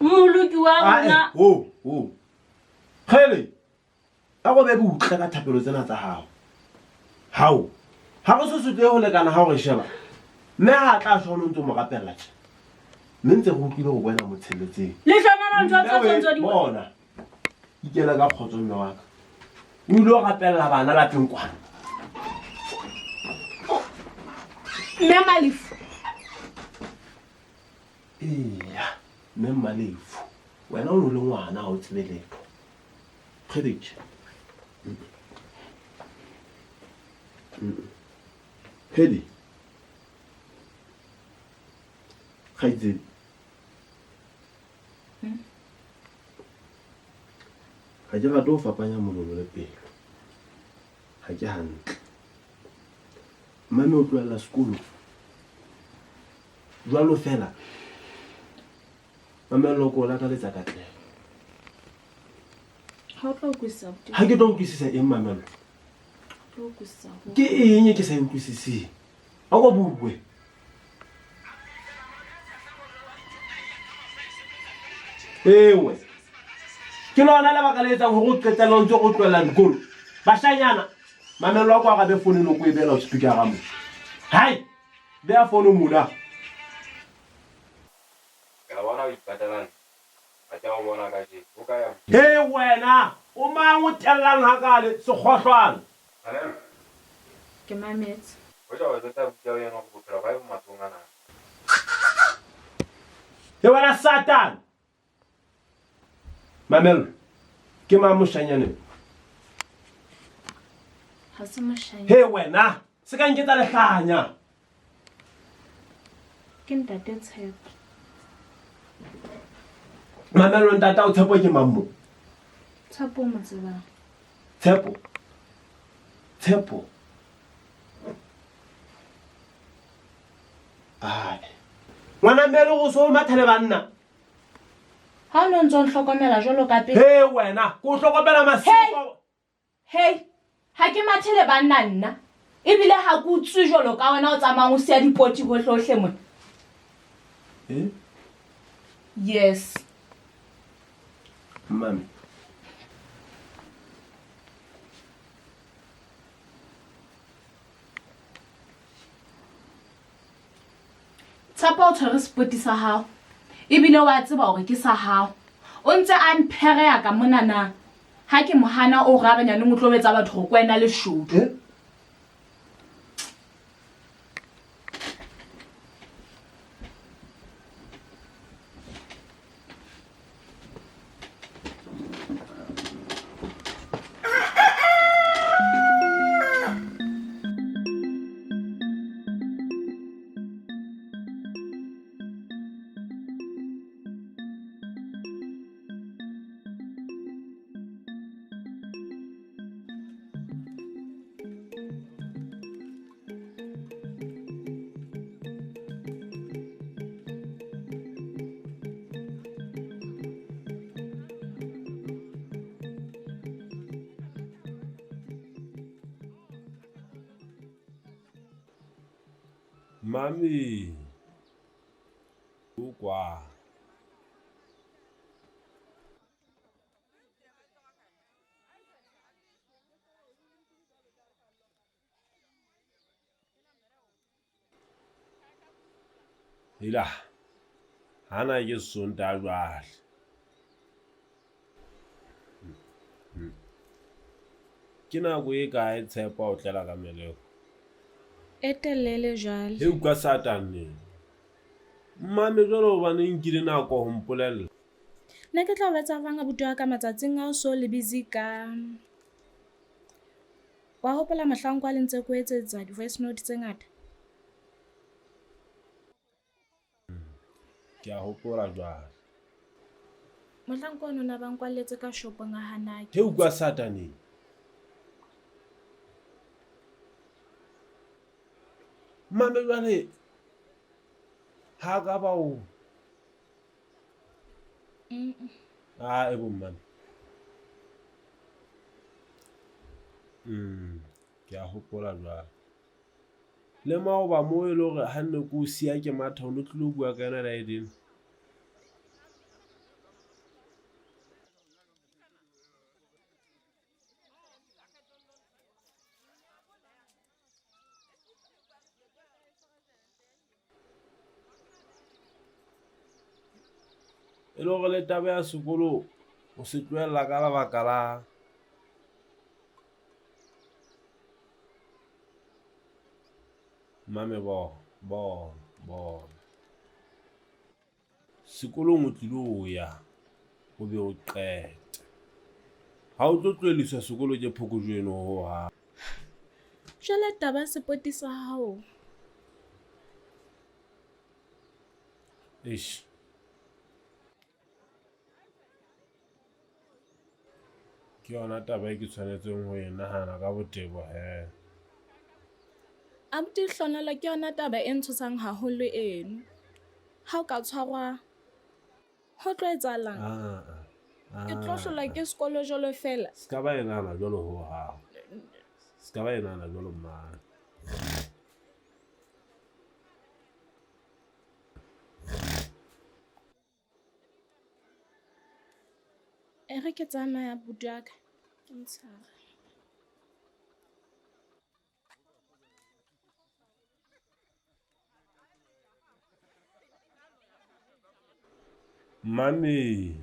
S4: moloki wa rona
S3: Khele a go be botla ka thapelo tsena tsa hao hao ha go se sutse ho lekana ha go sheba mme ha tla shona ntse mo rapella tse mme ntse go tlile go bona motshelletseng
S4: le hlona ntse tsa tsontsodi
S3: bona ikela ka khotso mme wa ka o ile go rapella bana la teng kwana
S2: mme Malefu
S3: mme Malefu wena o le ngwana o tsebe letho Kheditje Khedi Khaitseli ha ke rate ho fapanya mololo le pelo ha ke hantle mame o tloela sekolo jwalo fela mame loko la ka letsa katlego
S2: ha tlo kwisa
S3: ha ke tlo utlwisisa eng mamelo
S2: tlo kwisa
S3: ke eng ke sa utlwisising a go bue ewe ke lona le baka le etsang hore o qetella o ntse o tloela dikolo bashanyana mamelo wa kwa ga be phone no ko e bela o speaker ga mo hai be a phone mona
S6: ka bona o ipatelang a tla o bona ka je o ka ya
S3: wena o mang o tellang ha kale sekgohlwana
S2: ke mametse
S6: o ja o tsa bua yena go bophela ba mo matsongana
S3: wena satan mamelo ke ma moshanyane
S2: ha se moshanyane
S3: wena se ka nketsa lehlanya
S2: ke ntate Tshepo
S3: mamelo ntata o Tshepo ke mammo
S2: Tshepo mo tsebang
S3: Tshepo ngwana mmele go so mathele banna
S2: ha o no ntse o hlokomela jwalo ka pele
S3: wena ko hlokomela masiko
S2: ha ke mathele banna nna ebile ha ke utswe jwalo ka wena o tsamayang o sia dipoti hohle hohle mona yes
S3: mami
S2: Tsapa o tshwere sepoti sa hao ebile wa tseba hore ke sa hao o ntse a mphereya ka mona na ha ke mohana o rabanyane mo tlobetsa batho go kwena le shoto
S3: Mami, ukwa. Ila, hana ke sonta jwale. Ke nako e kae Tshepo o tlela ka meleko?
S2: Etelele jwale.
S3: E uka satane. Mame jwale o bane nkile nako ho mpolella.
S2: Ne ke tla o betsa vanga buti wa ka matsatsing a o so le busy ka
S9: Wa hopola mohlang kwa le ntse ko etsetsa di-voice note tse ngata?
S3: Ke a hopola jwale.
S9: Mohlang kwa nona bang kwalletse ka shopong a hana ke.
S3: He utlwa Sataneng. Mame jwale ha ka ba o e bo mmane. Ke a hopola jwale. Le maoba mo e le hore ha nne ko siya ke matha o no tlilo bua ka yena la edin. E le gore le taba ya sekolo o se tloella ka lebaka la mame bo sekolong o tlile o ya o be o qete. Ha o tlo tloeliswa sekolo ke phokojwe eno ho ha.
S9: Jwale taba sepoti sa hao.
S3: Eish. Ke yona taba e ke tshwanetseng ho e nahana ka botebo he.
S9: Abuti hlonela ke yona taba e ntshosang haholo eno. Ha o ka tshwarwa ho tlo etsahalang? Ke tlo hlola ke sekolo jolo fela.
S3: Ska ba e nahana jolo ho ha. Ska ba e nahana jolo mma.
S9: Re ke tsamaya abuti wa ka. Ke ntshare.
S3: Mami.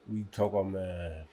S3: We talk on man.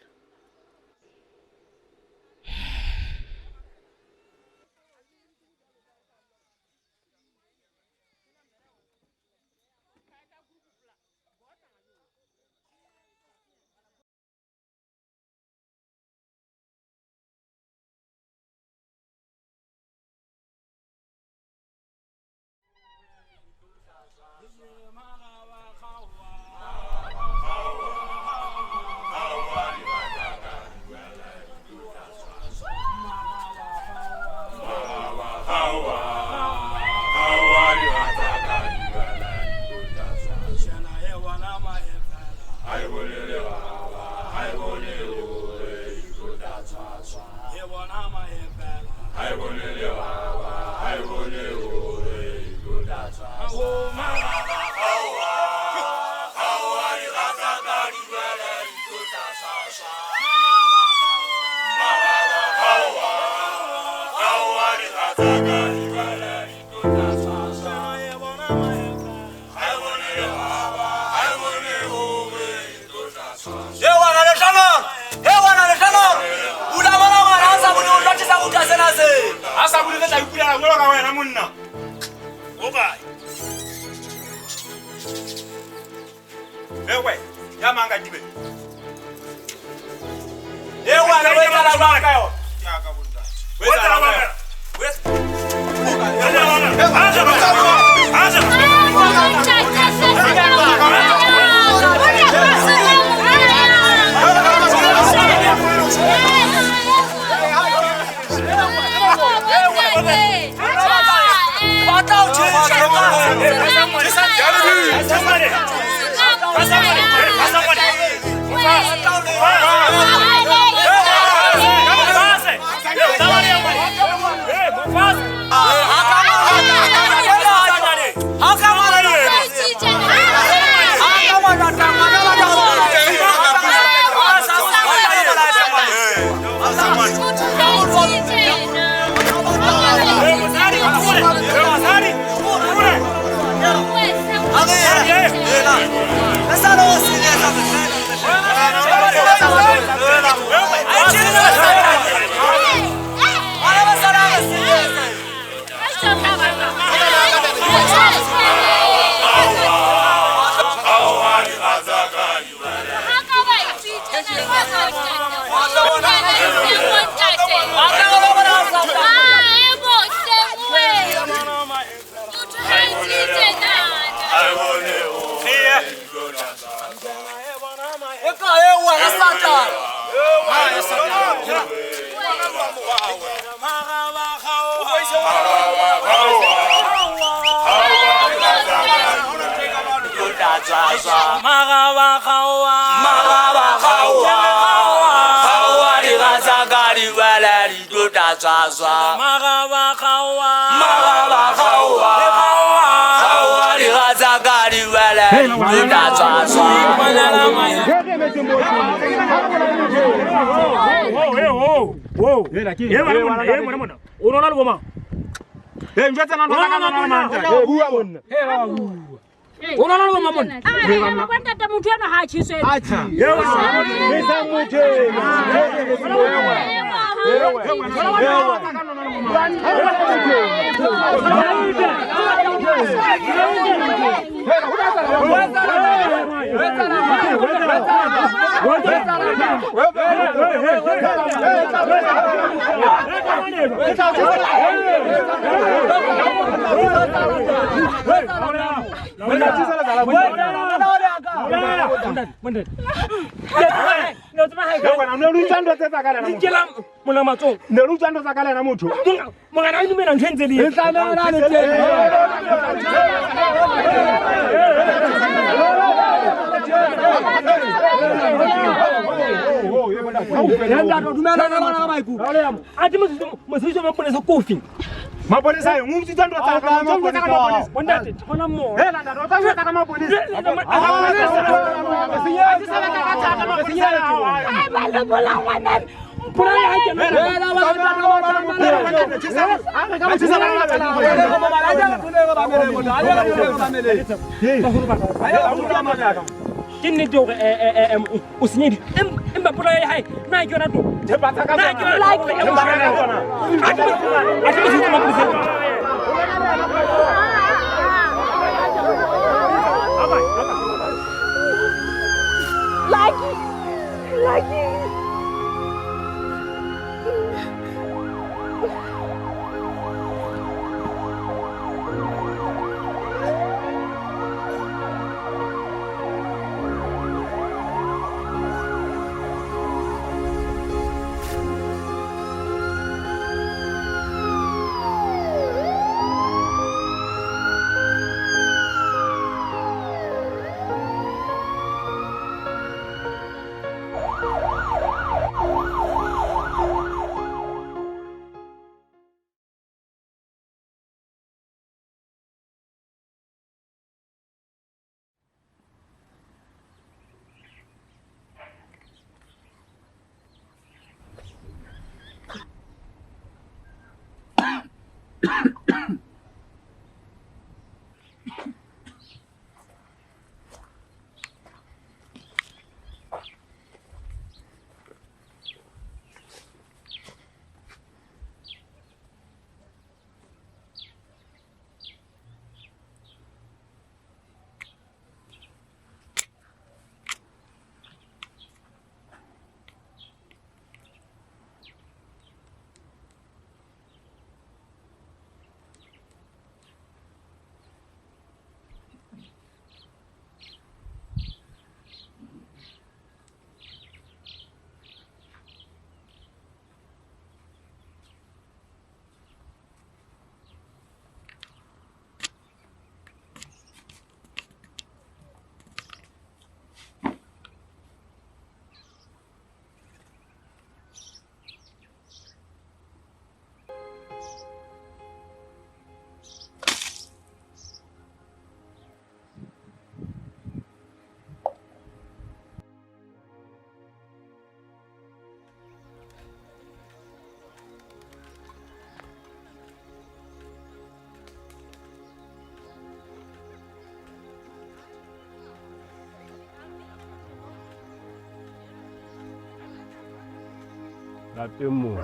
S3: lapeng moo.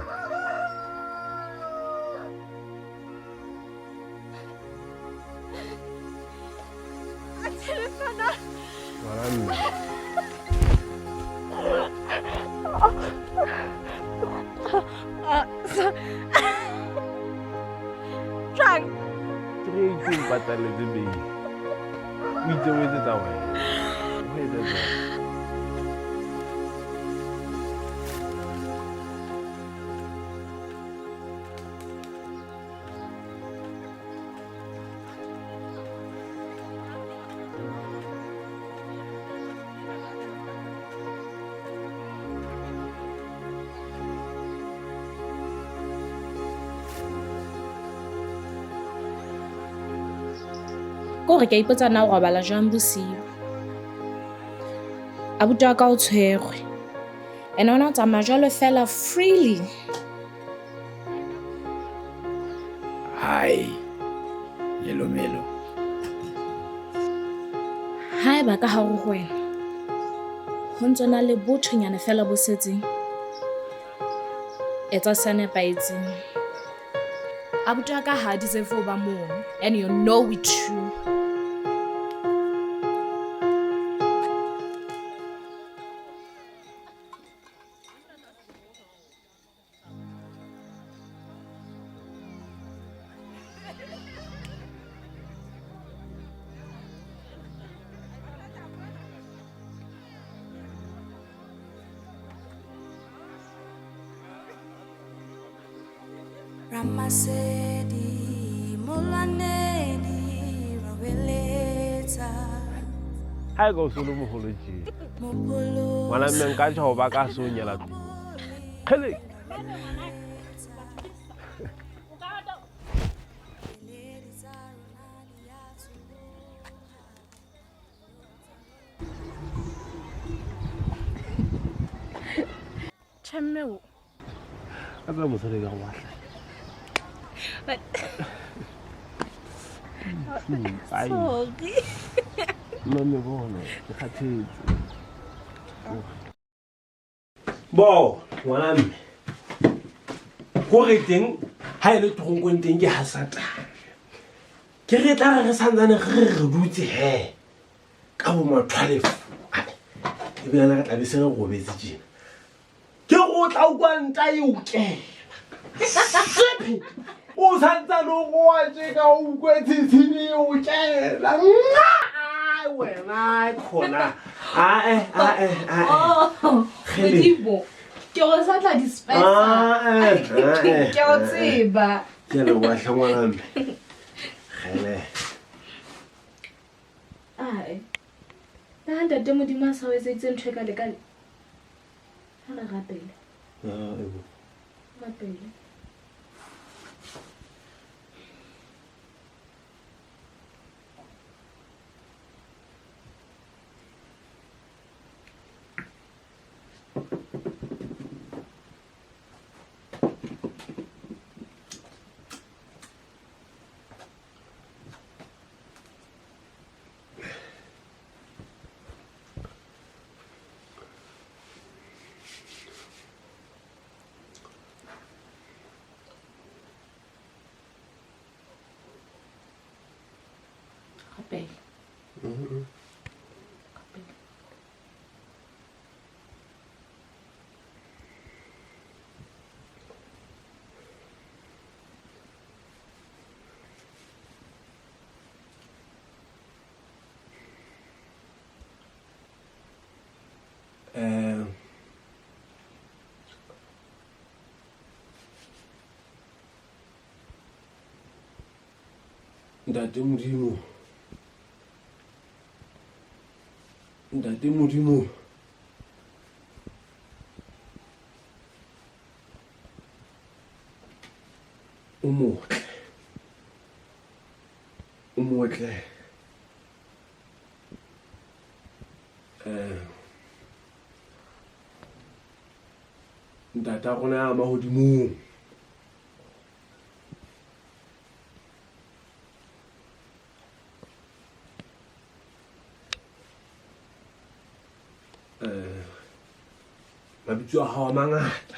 S3: Ngwana mme. patalletse bei o itse o etsetsa wena o etsetsa
S9: Ko re ka ipotsa na o robala jang bosiu. Abuti wa ka o tshwerwe. Ene ona o tsamaya jwalo fela freely.
S12: Hai. Melo.
S9: Haeba ka hare ho wena ho ntsona le bothonyana fela bo setseng, etsa se nepahetseng. Abuti wa ka ha deserve ho ba moo, and you know it true.
S8: Ramasedi Mulanedi Raweleta
S3: hai go solo mo holo ji wala men ka tjho ba ka so nyela khele
S2: Chemmeo.
S3: Aba mo sele ka wa
S2: But
S3: ai
S2: sorry.
S3: no me bona ke khathetse bo ngwana mme go re teng ha ile tronkweng teng ke hasata ke re tla re santsane re dutse he ka bo mathwalefu e bana ka tlabe se re go betse tjena ke go tla ukwanta e o ke o santsa lo go a tjeka o kwetsitsini o kela wena khona
S2: Medibo. Ke o sa tla dispensa. Ke o tseba.
S3: ke le wa hlongwana mme khele
S2: Ai. Nda de modimo sa o etsetse ntwe ka lekale. Hala rapele.
S3: ebo
S2: Rapele. Rapele.
S3: Ntate modimo o motle ntate a rona ya mahodimong mabitso a hao mangata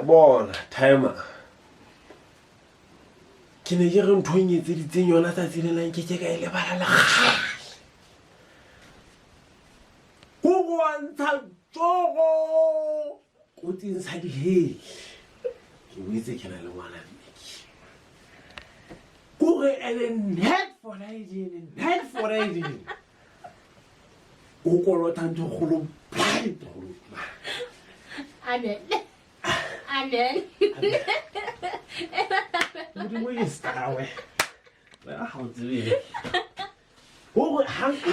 S3: bona timer ke ne ke re ntho e nyetseditseng yona tsatsi le lang ke ka e lebala le gale go bontsha tsogo kotsing sa dihele ke boetse ke na le ngwana mmeki kore ene net for riding o kolota ntho golo blind golo
S2: Amen.
S3: modimo e stawe wena ga o tsebile gore hanga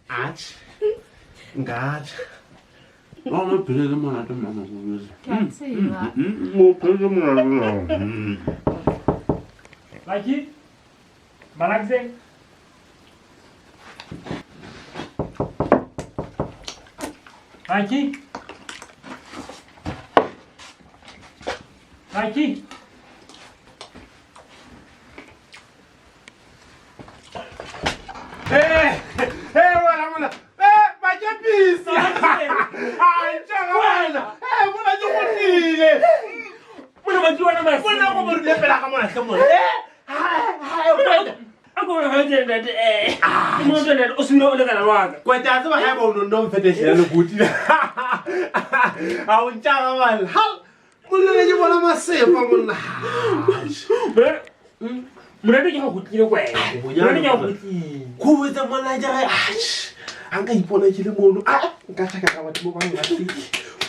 S3: ach ngaja ona phele monate mama go bese mo phele monate
S6: Lagi? Malakseng? Lagi? Lagi?
S3: Wala baje pisa ai tshaka wena bona ke godile
S6: Bona ba tluwana ba
S3: bona go mo le pela ka mona hle mo
S6: Ako ha jena mo jena o sino o le kana lwana.
S3: kweta tseba ha ba o no mfetehlela le gutile a o ntshaka mala hal mo le ke bona masepa monna
S6: Morate ke go tlile kwena. Morate ke go tlile.
S3: go wetsa mona ja a nka ipona ke le mono nka tlhaka ka batho ba bang ba tsi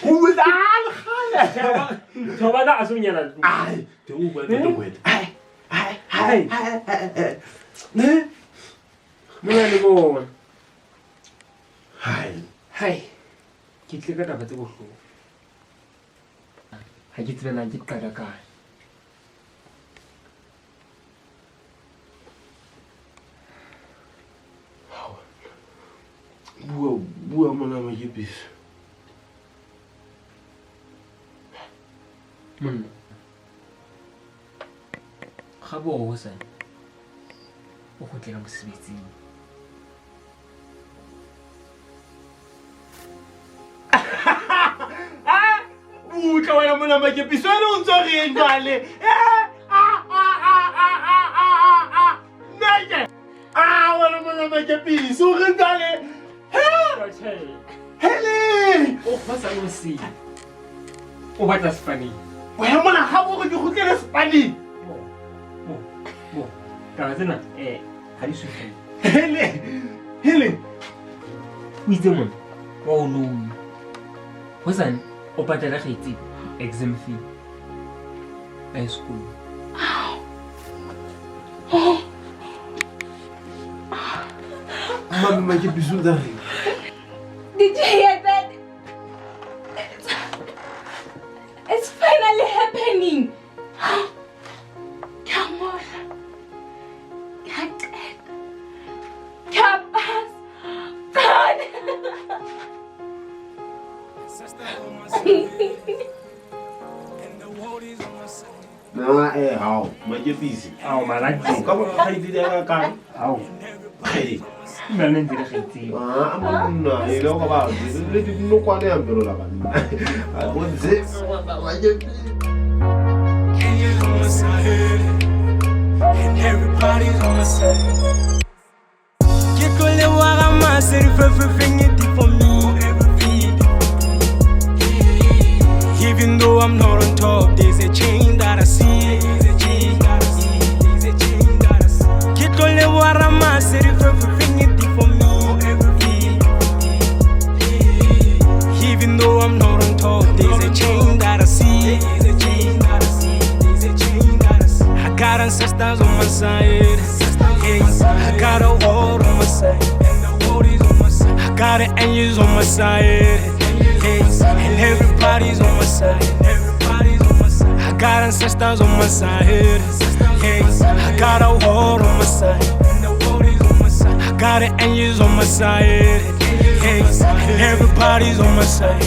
S3: go wetsa gala
S6: Thoba da asunyana.
S3: ai te o bua le kweta ai ne
S6: Mona le bona.
S3: hai
S6: Ke tle ka taba tse bohloko. Ha ke tsena ke qala kae.
S3: bua mona makepisa
S6: Monna. Ga bo go sana. O go tlela mosebetsing.
S3: Utla wena mona makepisa wena o ntse re jwale nake wena mona makepisa o re jwale hele
S6: O fasa mo se. O batla Spanish.
S3: wena mona ga bo go di gotlele Spanish
S6: Ka tsena ha di sutle.
S3: hele
S6: O itse mona. Wa o no. Ho sana o patela Khaitseli exam fee. High school.
S3: mama makepisa o ntse re
S2: Did you hear that? It's finally happening. Come on.
S3: na how makepisa
S6: Ao malaki.
S3: ka bona Khaitseli ya ka
S6: Ao. Nna ne ntse le Khaitseli.
S3: monna e le go ba le di nokwane ya mbelo la bana a go nze
S14: and everybody's on my side. Get to the water, myself, everything you did for me. Even though I'm not on top, there's a change that I see. Get to the water, myself, everything you did for me. Even though I'm not on top, there's a change that I see. I got ancestors on my side. I got a war on my side. I got the angels on my side. And everybody's on my side. I got ancestors on my side. I got a war on my side. I got the angels on my side. And everybody's on my side.